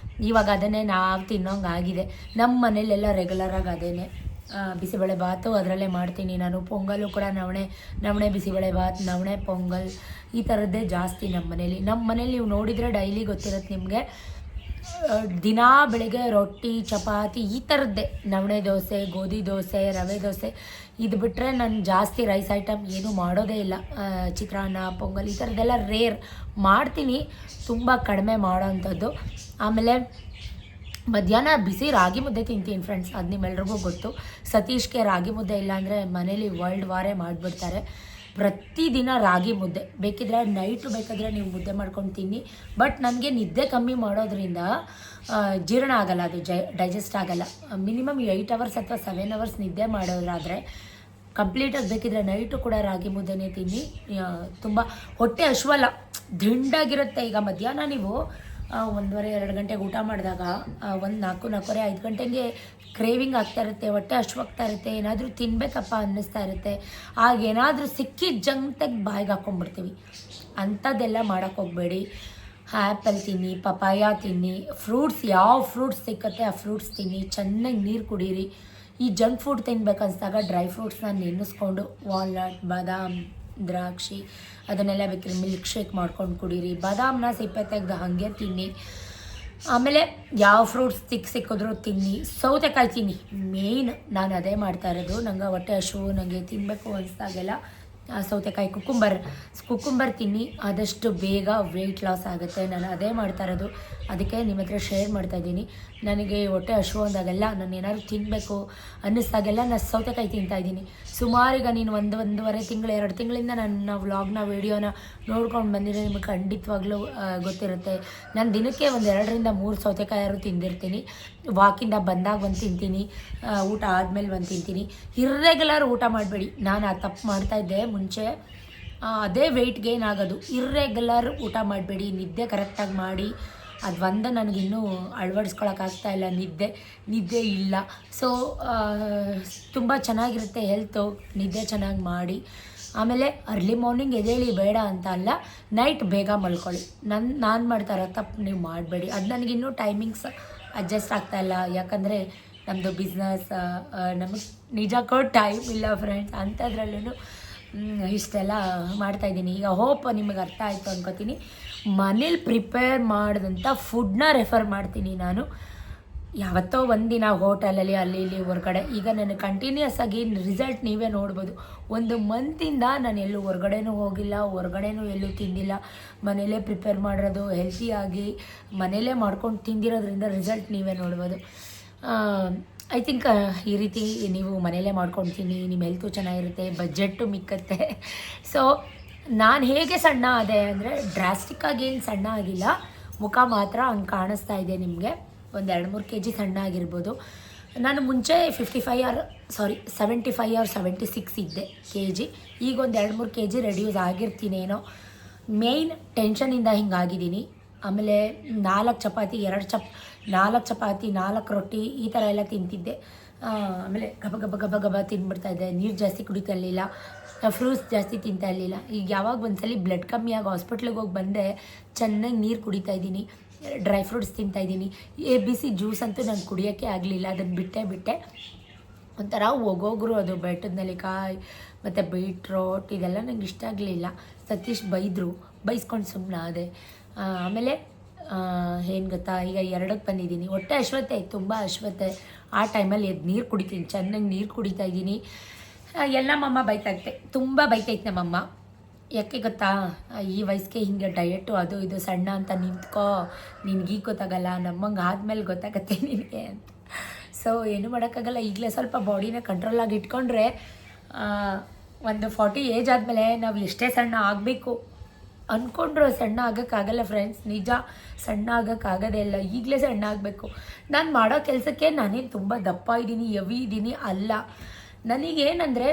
ಇವಾಗ ಅದನ್ನೇ ನಾವು ತಿನ್ನೋಂಗೆ ಆಗಿದೆ. ನಮ್ಮ ಮನೇಲೆಲ್ಲ ರೆಗ್ಯುಲರಾಗಿ ಅದೇನೆ. ಬಿಸಿಬೇಳೆ ಬಾತು ಅದರಲ್ಲೇ ಮಾಡ್ತೀನಿ ನಾನು. ಪೊಂಗಲು ಕೂಡ ನವಣೆ ಬಿಸಿಬೇಳೆ ಬಾತ್, ನವಣೆ ಪೊಂಗಲ್ ಈ ಥರದ್ದೇ ಜಾಸ್ತಿ ನಮ್ಮ ಮನೇಲಿ ನೀವು ನೋಡಿದರೆ ಡೈಲಿ ಗೊತ್ತಿರುತ್ತೆ ನಿಮಗೆ. ದಿನಾ ಬೆಳಗ್ಗೆ ರೊಟ್ಟಿ, ಚಪಾತಿ ಈ ಥರದ್ದೇ, ನವಣೆ ದೋಸೆ, ಗೋಧಿ ದೋಸೆ, ರವೆ ದೋಸೆ, ಇದು ಬಿಟ್ಟರೆ ನಾನು ಜಾಸ್ತಿ ರೈಸ್ ಐಟಮ್ ಏನೂ ಮಾಡೋದೇ ಇಲ್ಲ. ಚಿತ್ರಾನ್ನ, ಪೊಂಗಲ್ ಈ ಥರದ್ದೆಲ್ಲ ರೇರ್ ಮಾಡ್ತೀನಿ, ತುಂಬ ಕಡಿಮೆ ಮಾಡೋ ಅಂಥದ್ದು. ಆಮೇಲೆ ಮಧ್ಯಾಹ್ನ ಬಿಸಿ ರಾಗಿ ಮುದ್ದೆ ತಿಂತೀನಿ ಫ್ರೆಂಡ್ಸ್, ಅದು ನಿಮ್ಮೆಲ್ರಿಗೂ ಗೊತ್ತು. ಸತೀಶ್ಗೆ ರಾಗಿ ಮುದ್ದೆ ಇಲ್ಲಾಂದರೆ ಮನೇಲಿ ವರ್ಲ್ಡ್ ವಾರೇ ಮಾಡಿಬಿಡ್ತಾರೆ. ಪ್ರತಿದಿನ ರಾಗಿ ಮುದ್ದೆ, ಬೇಕಿದ್ರೆ ನೈಟು ಬೇಕಾದರೆ ನೀವು ಮುದ್ದೆ ಮಾಡ್ಕೊಂಡು ತಿನ್ನಿ. ಬಟ್ ನನಗೆ ನಿದ್ದೆ ಕಮ್ಮಿ ಮಾಡೋದ್ರಿಂದ ಜೀರ್ಣ ಆಗಲ್ಲ, ಅದು ಡೈಜೆಸ್ಟ್ ಆಗಲ್ಲ. ಮಿನಿಮಮ್ 8 ಅವರ್ಸ್ ಅಥವಾ 7 ಅವರ್ಸ್ ನಿದ್ದೆ ಮಾಡೋದಾದರೆ ಕಂಪ್ಲೀಟಾಗಿ ಬೇಕಿದ್ರೆ ನೈಟು ಕೂಡ ರಾಗಿ ಮುದ್ದೆನೇ ತಿನ್ನಿ. ತುಂಬ ಹೊಟ್ಟೆ ಹಶ್ವಲ್ಲ, ದಿಂಡಾಗಿರುತ್ತೆ. ಈಗ ಮಧ್ಯಾಹ್ನ ನೀವು 1:30-2 ಗಂಟೆಗೆ ಊಟ ಮಾಡಿದಾಗ ಒಂದು 4-4:30-5 ಗಂಟೆಗೆ ಕ್ರೇವಿಂಗ್ ಆಗ್ತಾ ಇರುತ್ತೆ, ಹೊಟ್ಟೆ ಹಶ್ವಾಗ್ತಾ ಇರುತ್ತೆ, ಏನಾದರೂ ತಿನ್ನಬೇಕಪ್ಪ ಅನ್ನಿಸ್ತಾ ಇರುತ್ತೆ. ಆಗೇನಾದರೂ ಸಿಕ್ಕಿದ ಜಂಕ್ ತೆಗೆದು ಬಾಯಿಗೆ ಹಾಕ್ಕೊಂಡ್ಬಿಡ್ತೀವಿ. ಅಂಥದ್ದೆಲ್ಲ ಮಾಡೋಕ್ಕೆ ಹೋಗಬೇಡಿ. ಆ್ಯಪಲ್ ತಿನ್ನಿ, ಪಪಾಯ ತಿನ್ನಿ, ಫ್ರೂಟ್ಸ್ ಯಾವ ಫ್ರೂಟ್ಸ್ ಸಿಕ್ಕತ್ತೆ ಆ ಫ್ರೂಟ್ಸ್ ತಿನ್ನಿ, ಚೆನ್ನಾಗಿ ನೀರು ಕುಡೀರಿ. ಈ ಜಂಕ್ ಫುಡ್ ತಿನ್ಬೇಕನ್ನಿಸ್ದಾಗ ಡ್ರೈ ಫ್ರೂಟ್ಸ್ನ ನೆನೆಸ್ಕೊಂಡು ವಾಲ್ನಟ್, ಬಾದಾಮ್, ದ್ರಾಕ್ಷಿ ಅದನ್ನೆಲ್ಲ ಬೇಕಿದ್ರೆ ಮಿಲ್ಕ್ ಶೇಕ್ ಮಾಡ್ಕೊಂಡು ಕುಡೀರಿ. ಬಾದಾಮನ್ನ ಸಿಪ್ಪೆ ತೆಗೆದು ಹಾಗೆ ತಿನ್ನಿ. ಆಮೇಲೆ ಯಾವ ಫ್ರೂಟ್ಸ್ ಸಿಕ್ಕಿದ್ರು ತಿನ್ನಿ. ಸೌತೆಕಾಯಿ ತಿನ್ನಿ, ಮೇಯ್ನ್ ನಾನು ಅದೇ ಮಾಡ್ತಾ ಇರೋದು. ನಂಗೆ ಹೊಟ್ಟೆ ಹಸಿವು, ನನಗೆ ತಿನ್ನಬೇಕು ಅನಿಸ್ದಾಗೆಲ್ಲ ಸೌತೆಕಾಯಿ, ಕುಕ್ಕುಂಬರ್ ತಿನ್ನಿ, ಆದಷ್ಟು ಬೇಗ ವೆಯ್ಟ್ ಲಾಸ್ ಆಗುತ್ತೆ. ನಾನು ಅದೇ ಮಾಡ್ತಾ ಇರೋದು, ಅದಕ್ಕೆ ನಿಮ್ಮ ಹತ್ರ ಶೇರ್ ಮಾಡ್ತಾಯಿದ್ದೀನಿ. ನನಗೆ ಹೊಟ್ಟೆ ಹಸಿವು ಅಂದಾಗೆಲ್ಲ ನಾನು ಏನಾದ್ರು ತಿನ್ನಬೇಕು ಅನ್ನಿಸ್ದಾಗೆಲ್ಲ ನಾನು ಸೌತೆಕಾಯಿ ತಿಂತಾಯಿದ್ದೀನಿ. ಸುಮಾರೀಗ ನೀನು ಒಂದೂವರೆ ತಿಂಗಳು 2 ತಿಂಗಳಿಂದ ನನ್ನ ವ್ಲಾಗ್ನ ವೀಡಿಯೋನ ನೋಡ್ಕೊಂಡು ಬಂದಿರೋ ನಿಮಗೆ ಖಂಡಿತವಾಗ್ಲೂ ಗೊತ್ತಿರುತ್ತೆ. ನಾನು ದಿನಕ್ಕೆ 2ರಿಂದ 3 ಸೌತೆಕಾಯಿ ತಿಂದಿರ್ತೀನಿ. ವಾಕಿಂದ ಬಂದಾಗ ಒಂದು ತಿಂತೀನಿ, ಊಟ ಆದಮೇಲೆ ಒಂದು ತಿಂತೀನಿ. ಇರ್ರೆಗ್ಯುಲರ್ ಊಟ ಮಾಡಬೇಡಿ. ನಾನು ಆ ತಪ್ಪು ಮಾಡ್ತಾಯಿದ್ದೆ ಮುಂಚೆ, ಅದೇ ವೆಯ್ಟ್ ಗೇನ್ ಆಗೋದು. ಇರ್ರೆಗ್ಯುಲರ್ ಊಟ ಮಾಡಬೇಡಿ, ನಿದ್ದೆ ಕರೆಕ್ಟಾಗಿ ಮಾಡಿ. ಅದು ಒಂದು ನನಗಿನ್ನೂ ಅಳವಡಿಸ್ಕೊಳಕ್ಕಾಗ್ತಾಯಿಲ್ಲ, ನಿದ್ದೆ ಇಲ್ಲ. ಸೊ ತುಂಬ ಚೆನ್ನಾಗಿರುತ್ತೆ ಹೆಲ್ತು, ನಿದ್ದೆ ಚೆನ್ನಾಗಿ ಮಾಡಿ. ಆಮೇಲೆ ಅರ್ಲಿ ಮಾರ್ನಿಂಗ್ ಎದ್ದೇಳಿ ಬೇಡ ಅಂತ ಅಲ್ಲ, ನೈಟ್ ಬೇಗ ಮಲ್ಕೊಳ್ಳಿ. ನಾನು ಮಾಡ್ತಾ ಇರೋ ತಪ್ಪು ನೀವು ಮಾಡಬೇಡಿ. ಅದು ನನಗಿನ್ನೂ ಟೈಮಿಂಗ್ಸ್ ಅಡ್ಜಸ್ಟ್ ಆಗ್ತಾಯಿಲ್ಲ, ಯಾಕಂದರೆ ನಮ್ಮದು ಬಿಸ್ನೆಸ್, ನಮಗೆ ನಿಜಕ್ಕೂ ಟೈಮ್ ಇಲ್ಲ ಫ್ರೆಂಡ್ಸ್. ಅಂಥದ್ರಲ್ಲೂ ಇಷ್ಟೆಲ್ಲ ಮಾಡ್ತಾಯಿದ್ದೀನಿ. ಈಗ ಹೋಪ್ ನಿಮಗೆ ಅರ್ಥ ಆಯಿತು ಅನ್ಕೋತೀನಿ. ಮನೇಲಿ ಪ್ರಿಪೇರ್ ಮಾಡಿದಂಥ ಫುಡ್ನ ರೆಫರ್ ಮಾಡ್ತೀನಿ ನಾನು. ಯಾವತ್ತೋ ಒಂದಿನ ಹೋಟೆಲಲ್ಲಿ ಅಲ್ಲಿ ಇಲ್ಲಿ ಹೊರಗಡೆ, ಈಗ ನಾನು ಕಂಟಿನ್ಯೂಸ್ ಆಗಿ ರಿಸಲ್ಟ್ ನೀವೇ ನೋಡ್ಬೋದು. 1 ಮಂತಿಂದ ನಾನು ಎಲ್ಲೂ ಹೊರಗಡೆನೂ ಹೋಗಿಲ್ಲ, ಹೊರಗಡೆನೂ ಎಲ್ಲೂ ತಿಂದಿಲ್ಲ. ಮನೇಲೇ ಪ್ರಿಪೇರ್ ಮಾಡಿರೋದು, ಹೆಲ್ತಿಯಾಗಿ ಮನೇಲೇ ಮಾಡ್ಕೊಂಡು ತಿಂದಿರೋದ್ರಿಂದ ರಿಸಲ್ಟ್ ನೀವೇ ನೋಡ್ಬೋದು. ಐ ಥಿಂಕ್ ಈ ರೀತಿ ನೀವು ಮನೇಲೇ ಮಾಡ್ಕೊಳ್ತೀನಿ, ನಿಮ್ಮ ಹೆಲ್ತು ಚೆನ್ನಾಗಿರುತ್ತೆ, ಬಜೆಟ್ಟು ಮಿಕ್ಕತ್ತೆ. ಸೊ ನಾನು ಹೇಗೆ ಸಣ್ಣ ಆದೆ ಅಂದರೆ, ಡ್ರಾಸ್ಟಿಕ್ಕಾಗಿ ಏನು ಸಣ್ಣ ಆಗಿಲ್ಲ, ಮುಖ ಮಾತ್ರ ಹಂಗೆ ಕಾಣಿಸ್ತಾ ಇದೆ ನಿಮಗೆ. ಒಂದು 2-3 kg ಸಣ್ಣ ಆಗಿರ್ಬೋದು. ನಾನು ಮುಂಚೆ 75 or 76 ಇದ್ದೆ kg. ಈಗ ಒಂದು 2-3 kg ರೆಡ್ಯೂಸ್ ಆಗಿರ್ತೀನೇನೋ. ಮೇಯ್ನ್ ಟೆನ್ಷನಿಂದ ಹಿಂಗಾಗಿದ್ದೀನಿ. ಆಮೇಲೆ 4 ಚಪಾತಿ 4 ಚಪಾತಿ 4 ರೊಟ್ಟಿ ಈ ಥರ ಎಲ್ಲ ತಿಂತಿದ್ದೆ. ಆಮೇಲೆ ಗಬ ತಿಂದ್ಬಿಡ್ತಾಯಿದ್ದೆ. ನೀರು ಜಾಸ್ತಿ ಕುಡಿತಾ ಇರಲಿಲ್ಲ, ಫ್ರೂಟ್ಸ್ ಜಾಸ್ತಿ ತಿಂತಾ ಇರಲಿಲ್ಲ. ಈಗ ಯಾವಾಗ ಒಂದ್ಸಲಿ ಬ್ಲಡ್ ಕಮ್ಮಿಯಾಗಿ ಹಾಸ್ಪಿಟ್ಲಿಗೆ ಹೋಗಿ ಬಂದೆ, ಚೆನ್ನಾಗಿ ನೀರು ಕುಡಿತಾಯಿದ್ದೀನಿ, ಡ್ರೈ ಫ್ರೂಟ್ಸ್ ತಿಂತಾಯಿದ್ದೀನಿ. ABC ಜ್ಯೂಸ್ ಅಂತೂ ನಂಗೆ ಕುಡಿಯೋಕ್ಕೆ ಆಗಲಿಲ್ಲ, ಅದನ್ನು ಬಿಟ್ಟೆ. ಒಂಥರ ಒಗೋಗ್ರು ಅದು ಬೆಟ್ಟದ ನೆಲ್ಲಿಕಾಯಿ ಮತ್ತು ಬೀಟ್ರೋಟ್ ಇದೆಲ್ಲ ನಂಗೆ ಇಷ್ಟ ಆಗಲಿಲ್ಲ. ಸತೀಶ್ ಬೈಸ್ಕೊಂಡು ಸುಮ್ಮನೆ ಅದೇ. ಆಮೇಲೆ ಏನು ಗೊತ್ತಾ, ಈಗ 2ಕ್ಕೆ ಬಂದಿದ್ದೀನಿ. ಹೊಟ್ಟೆ ಅಶ್ವತ್ತೆ, ತುಂಬ ಅಶ್ವತ್ತೆ. ಆ ಟೈಮಲ್ಲಿ ಎದ್ದು ನೀರು ಕುಡಿತೀನಿ, ಚೆನ್ನಾಗಿ ನೀರು ಕುಡಿತಾಯಿದ್ದೀನಿ. ಎಲ್ಲ ನಮ್ಮಮ್ಮ ಬೈತಾಯಿತ್ತೆ, ತುಂಬ ಬೈತೈತೆ ನಮ್ಮಮ್ಮ. ಯಾಕೆ ಗೊತ್ತಾ, ಈ ವಯಸ್ಸಿಗೆ ಹಿಂಗೆ ಡಯಟು ಅದು ಇದು ಸಣ್ಣ ಅಂತ ನಿಂತ್ಕೋ, ನಿನ್ಗೀಗ ಗೊತ್ತಾಗಲ್ಲ, ನಮ್ಮಂಗೆ ಆದಮೇಲೆ ಗೊತ್ತಾಗತ್ತೆ ನಿನಗೆ ಅಂತ. ಸೊ ಏನೂ ಮಾಡೋಕ್ಕಾಗಲ್ಲ. ಈಗಲೇ ಸ್ವಲ್ಪ ಬಾಡಿನ ಕಂಟ್ರೋಲಾಗಿ ಇಟ್ಕೊಂಡ್ರೆ ಒಂದು 40 ಏಜ್ ಆದಮೇಲೆ ನಾವು ಎಷ್ಟೇ ಸಣ್ಣ ಆಗಬೇಕು ಅಂದ್ಕೊಂಡ್ರು ಸಣ್ಣ ಆಗೋಕ್ಕಾಗಲ್ಲ ಫ್ರೆಂಡ್ಸ್. ನಿಜ, ಸಣ್ಣ ಆಗೋಕ್ಕಾಗೋದೇ ಇಲ್ಲ. ಈಗಲೇ ಸಣ್ಣ ಆಗಬೇಕು. ನಾನು ಮಾಡೋ ಕೆಲಸಕ್ಕೆ ನಾನೇನು ತುಂಬ ದಪ್ಪ ಇದ್ದೀನಿ, ಹೆವಿ ಇದ್ದೀನಿ ಅಲ್ಲ. ನನಗೇನಂದರೆ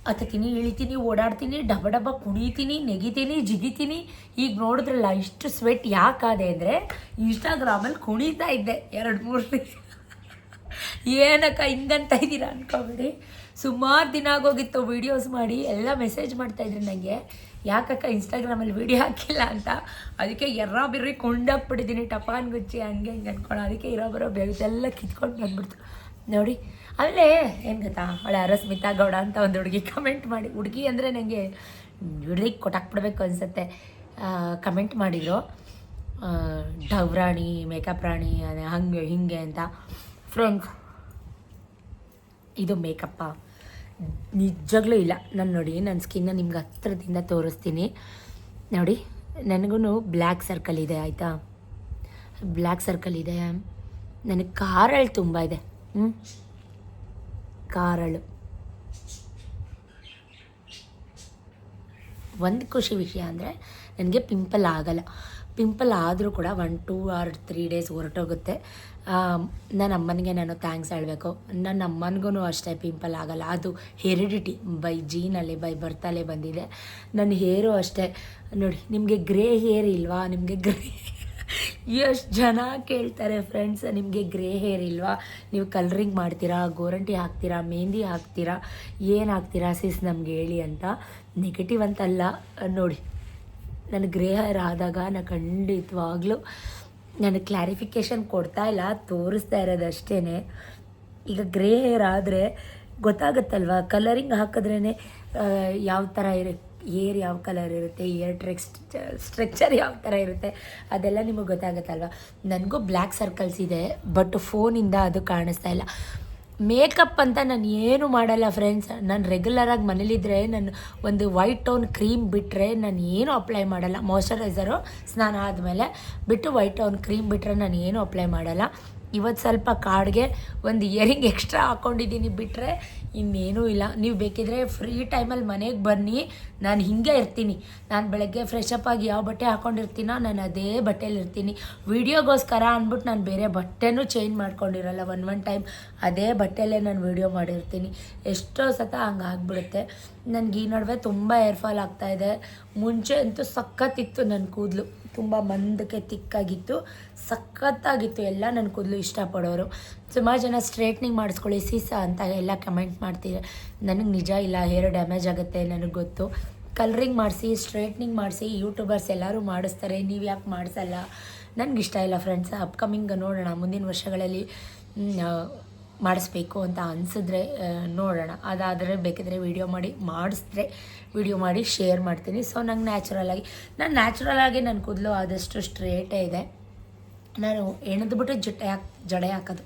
ಹತ್ತೀನಿ, ಇಳಿತೀನಿ, ಓಡಾಡ್ತೀನಿ, ಡಬ ಕುಣಿತೀನಿ, ನೆಗಿತೀನಿ, ಜಿಗಿತೀನಿ. ಈಗ ನೋಡಿದ್ರಲ್ಲ ಇಷ್ಟು ಸ್ವೆಟ್ ಯಾಕಾದೆ ಅಂದರೆ, ಇನ್ಸ್ಟಾಗ್ರಾಮಲ್ಲಿ ಕುಣಿತಾ ಇದ್ದೆ 2-3 ದಿನ. ಏನಕ್ಕ ಹಿಂಗಂತ ಇದ್ದೀರಾ ಅನ್ಕೋಬೇಡಿ. ಸುಮಾರು ದಿನ ಆಗೋಗಿತ್ತು ವೀಡಿಯೋಸ್ ಮಾಡಿ. ಎಲ್ಲ ಮೆಸೇಜ್ ಮಾಡ್ತಾಯಿದ್ರು ನನಗೆ, ಯಾಕಕ್ಕ ಇನ್ಸ್ಟಾಗ್ರಾಮಲ್ಲಿ ವೀಡಿಯೋ ಹಾಕಿಲ್ಲ ಅಂತ. ಅದಕ್ಕೆ ಬಿರ್ರಿ ಕೊಂಡಾಕ್ಬಿಟ್ಟಿದ್ದೀನಿ, ಟಪಾನ್ ಗುಚ್ಚಿ ಹಂಗೆ ಹಿಂಗೆ ಅಂದ್ಕೊಂಡು. ಅದಕ್ಕೆ ಬರೋ ಬೆಳೆದೆಲ್ಲ ಕಿತ್ಕೊಂಡು ಬಂದ್ಬಿಡ್ತು ನೋಡಿ. ಅಲ್ಲೇ ಏನು ಗೊತ್ತಾ, ಅವಳೆ ಸ್ಮಿತಾ ಗೌಡ ಅಂತ ಒಂದು ಹುಡುಗಿ ಕಮೆಂಟ್ ಮಾಡಿ, ಹುಡುಗಿ ಅಂದರೆ ನನಗೆ ಹುಡುಗಿಗೆ ಕೊಟ್ಟಾಕ್ಬಿಡ್ಬೇಕು ಅನಿಸುತ್ತೆ, ಕಮೆಂಟ್ ಮಾಡಿದರು. ಡವ್ ರಾಣಿ, ಮೇಕಪ್ ರಾಣಿ, ಹಂಗೆ ಹಿಂಗೆ ಅಂತ. ಫ್ರೆಂಡ್ಸ್, ಇದು ಮೇಕಪ್ಪ ನಿಜವಾಗ್ಲೂ ಇಲ್ಲ. ನಾನು ನೋಡಿ, ನನ್ನ ಸ್ಕಿನ್ನ ನಿಮ್ಗೆ ಹತ್ರದಿಂದ ತೋರಿಸ್ತೀನಿ ನೋಡಿ. ನನಗೂ ಬ್ಲ್ಯಾಕ್ ಸರ್ಕಲ್ ಇದೆ, ಆಯಿತಾ, ಬ್ಲ್ಯಾಕ್ ಸರ್ಕಲ್ ಇದೆ. ನನಗೆ ಕಾರಳು ತುಂಬ ಇದೆ, ಕಾರಳು. ಒಂದು ಖುಷಿ ವಿಷಯ ಅಂದರೆ ನನಗೆ ಪಿಂಪಲ್ ಆಗಲ್ಲ. ಪಿಂಪಲ್ ಆದರೂ ಕೂಡ 1-2 or 3 days ಹೊರಟೋಗುತ್ತೆ. ನನ್ನ ಅಮ್ಮನಿಗೆ ನಾನು ಥ್ಯಾಂಕ್ಸ್ ಹೇಳಬೇಕು. ನನ್ನ ಅಮ್ಮನಿಗೂ ಅಷ್ಟೇ ಪಿಂಪಲ್ ಆಗಲ್ಲ. ಅದು ಹೆರಿಡಿಟಿ, ಬೈ ಜೀನಲ್ಲಿ, ಬೈ ಬರ್ತಲ್ಲೇ ಬಂದಿದೆ. ನನ್ನ ಹೇರು ಅಷ್ಟೇ ನೋಡಿ. ನಿಮಗೆ ಗ್ರೇ ಹೇರ್ ಇಲ್ವಾ? ನಿಮಗೆ ಎಷ್ಟು ಜನ ಕೇಳ್ತಾರೆ ಫ್ರೆಂಡ್ಸ್, ನಿಮಗೆ ಗ್ರೇ ಹೇರ್ ಇಲ್ವಾ? ನೀವು ಕಲರಿಂಗ್ ಮಾಡ್ತೀರಾ, ಗೋರಂಟಿ ಹಾಕ್ತೀರಾ, ಮೆಹಂದಿ ಹಾಕ್ತೀರಾ, ಏನು ಹಾಕ್ತೀರಾ ಸಿಸ್ ನಮ್ಗೆ ಹೇಳಿ ಅಂತ. ನೆಗೆಟಿವ್ ಅಂತಲ್ಲ ನೋಡಿ. ನನ್ನ ಗ್ರೇ ಹೇರ್ ಆದಾಗ ನಾನು ಖಂಡಿತವಾಗ್ಲೂ ನನಗೆ ಕ್ಲಾರಿಫಿಕೇಷನ್ ಕೊಡ್ತಾ ಇಲ್ಲ, ತೋರಿಸ್ತಾ ಇರೋದು ಅಷ್ಟೇ. ಈಗ ಗ್ರೇ ಹೇರ್ ಆದರೆ ಗೊತ್ತಾಗುತ್ತಲ್ವ, ಕಲರಿಂಗ್ ಹಾಕಿದ್ರೇ ಯಾವ ಥರ ಏರ್ ಯಾವ ಕಲರ್ ಇರುತ್ತೆ, ಏರ್ ಸ್ಟ್ರಕ್ಚರ್ ಯಾವ ಥರ ಇರುತ್ತೆ ಅದೆಲ್ಲ ನಿಮಗೆ ಗೊತ್ತಾಗುತ್ತಲ್ವ. ನನಗೂ ಬ್ಲ್ಯಾಕ್ ಸರ್ಕಲ್ಸ್ ಇದೆ, ಬಟ್ ಫೋನಿಂದ ಅದು ಕಾಣಿಸ್ತಾ ಇಲ್ಲ. ಮೇಕಪ್ ಅಂತ ನಾನು ಏನು ಮಾಡಲ್ಲ ಫ್ರೆಂಡ್ಸ್. ನಾನು ರೆಗ್ಯುಲರಾಗಿ ಮನೇಲಿದ್ದರೆ ನಾನು ಒಂದು ವೈಟ್ ಟೋನ್ ಕ್ರೀಮ್ ಬಿಟ್ಟರೆ ನಾನು ಏನು ಅಪ್ಲೈ ಮಾಡಲ್ಲ. ಮಾಯ್ಶ್ಚರೈಸರು ಸ್ನಾನ ಆದಮೇಲೆ ಬಿಟ್ಟು ವೈಟ್ ಟೋನ್ ಕ್ರೀಮ್ ಬಿಟ್ಟರೆ ನಾನು ಏನು ಅಪ್ಲೈ ಮಾಡಲ್ಲ. ಇವತ್ತು ಸ್ವಲ್ಪ ಕಾರ್ಡ್ಗೆ ಒಂದು ಇಯರಿಂಗ್ ಎಕ್ಸ್ಟ್ರಾ ಹಾಕ್ಕೊಂಡಿದ್ದೀನಿ, ಬಿಟ್ಟರೆ ಇನ್ನೇನೂ ಇಲ್ಲ. ನೀವು ಬೇಕಿದ್ರೆ ಫ್ರೀ ಟೈಮಲ್ಲಿ ಮನೆಗೆ ಬನ್ನಿ, ನಾನು ಹೀಗೆ ಇರ್ತೀನಿ. ನಾನು ಬೆಳಗ್ಗೆ ಫ್ರೆಶ್ ಅಪ್ ಆಗಿ ಯಾವ ಬಟ್ಟೆ ಹಾಕ್ಕೊಂಡಿರ್ತೀನೋ ನಾನು ಅದೇ ಬಟ್ಟೆಯಲ್ಲಿ ಇರ್ತೀನಿ. ವೀಡಿಯೋಗೋಸ್ಕರ ಅಂದ್ಬಿಟ್ಟು ನಾನು ಬೇರೆ ಬಟ್ಟೆನೂ ಚೇಂಜ್ ಮಾಡ್ಕೊಂಡಿರಲ್ಲ. ಒನ್ ಟೈಮ್ ಅದೇ ಬಟ್ಟೆಯಲ್ಲೇ ನಾನು ವೀಡಿಯೋ ಮಾಡಿರ್ತೀನಿ. ಎಷ್ಟೋ ಸತ ಹಂಗೆ ಆಗಿಬಿಡುತ್ತೆ. ನನಗೆ ಈ ನಡುವೆ ತುಂಬ ಏರ್ ಫಾಲ್ ಆಗ್ತಾಯಿದೆ. ಮುಂಚೆ ಅಂತೂ ಸಖತ್ತಿತ್ತು ನನ್ನ ಕೂದಲು, ತುಂಬ ಮಂದಕ್ಕೆ ತಿಕ್ಕಾಗಿತ್ತು, ಸಖತ್ತಾಗಿತ್ತು. ಎಲ್ಲ ನನ್ನ ಕೂದಲು ಇಷ್ಟಪಡೋರು. ಸುಮಾರು ಜನ ಸ್ಟ್ರೇಟ್ನಿಂಗ್ ಮಾಡಿಸ್ಕೊಳ್ಳಿ ಸೀಸ ಅಂತ ಎಲ್ಲ ಕಮೆಂಟ್ ಮಾಡ್ತೀರಿ. ನನಗೆ ನಿಜ ಇಲ್ಲ, ಹೇರ್ ಡ್ಯಾಮೇಜ್ ಆಗುತ್ತೆ ನನಗೆ ಗೊತ್ತು. ಕಲರಿಂಗ್ ಮಾಡಿಸಿ, ಸ್ಟ್ರೇಟ್ನಿಂಗ್ ಮಾಡಿಸಿ, ಯೂಟ್ಯೂಬರ್ಸ್ ಎಲ್ಲರೂ ಮಾಡಿಸ್ತಾರೆ, ನೀವು ಯಾಕೆ ಮಾಡಿಸಲ್ಲ? ನನಗಿಷ್ಟ ಇಲ್ಲ ಫ್ರೆಂಡ್ಸ್. ಅಪ್ಕಮಿಂಗ್ ನೋಡೋಣ, ಮುಂದಿನ ವರ್ಷಗಳಲ್ಲಿ ಮಾಡಿಸ್ಬೇಕು ಅಂತ ಅನಿಸಿದ್ರೆ ನೋಡೋಣ. ಅದಾದರೆ ಬೇಕಿದ್ರೆ ವೀಡಿಯೋ ಮಾಡಿ ಶೇರ್ ಮಾಡ್ತೀನಿ. ಸೊ ನಂಗೆ ನ್ಯಾಚುರಲಾಗಿ ನನ್ನ ಕೂದಲು ಆದಷ್ಟು ಸ್ಟ್ರೇಟೇ ಇದೆ. ನಾನು ಎಣೆದ್ಬಿಟ್ಟು ಜಡೆ ಹಾಕೋದು,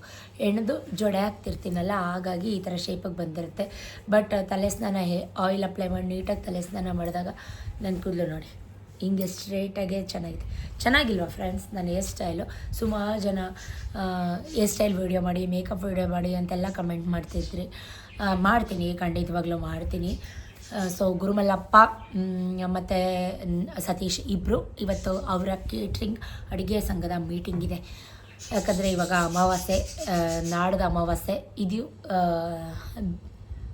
ಜಡೆ ಹಾಕ್ತಿರ್ತೀನಲ್ಲ, ಹಾಗಾಗಿ ಈ ಥರ ಶೇಪಿಗೆ ಬಂದಿರುತ್ತೆ. ಬಟ್ ತಲೆ ಸ್ನಾನ ಆಯಿಲ್ ಅಪ್ಲೈ ಮಾಡಿ ನೀಟಾಗಿ ತಲೆ ಸ್ನಾನ ಮಾಡಿದಾಗ ನನ್ನ ಕೂದಲು ನೋಡಿ ಹಿಂಗೆ ಸ್ಟ್ರೇಟಾಗೆ ಚೆನ್ನಾಗಿಲ್ವಾ ಫ್ರೆಂಡ್ಸ್ ನನ್ನ ಹೇರ್ ಸ್ಟೈಲು? ಸುಮಾರು ಜನ ಹೇರ್ ಸ್ಟೈಲ್ ವೀಡಿಯೋ ಮಾಡಿ, ಮೇಕಪ್ ವೀಡಿಯೋ ಮಾಡಿ ಅಂತೆಲ್ಲ ಕಮೆಂಟ್ ಮಾಡ್ತಿದ್ರಿ. ಮಾಡ್ತೀನಿ, ಖಂಡಿತವಾಗ್ಲೂ ಮಾಡ್ತೀನಿ. ಸೊ ಗುರುಮಲ್ಲಪ್ಪ ಮತ್ತು ಸತೀಶ್ ಇಬ್ಬರು ಇವತ್ತು ಅವರ ಕೇಟ್ರಿಂಗ್ ಅಡುಗೆ ಸಂಘದ ಮೀಟಿಂಗ್ ಇದೆ. ಯಾಕಂದರೆ ಇವಾಗ ಅಮಾವಾಸ್ಯೆ, ನಾಡ್ದು ಅಮಾವಾಸ್ಯೆ, ಇದು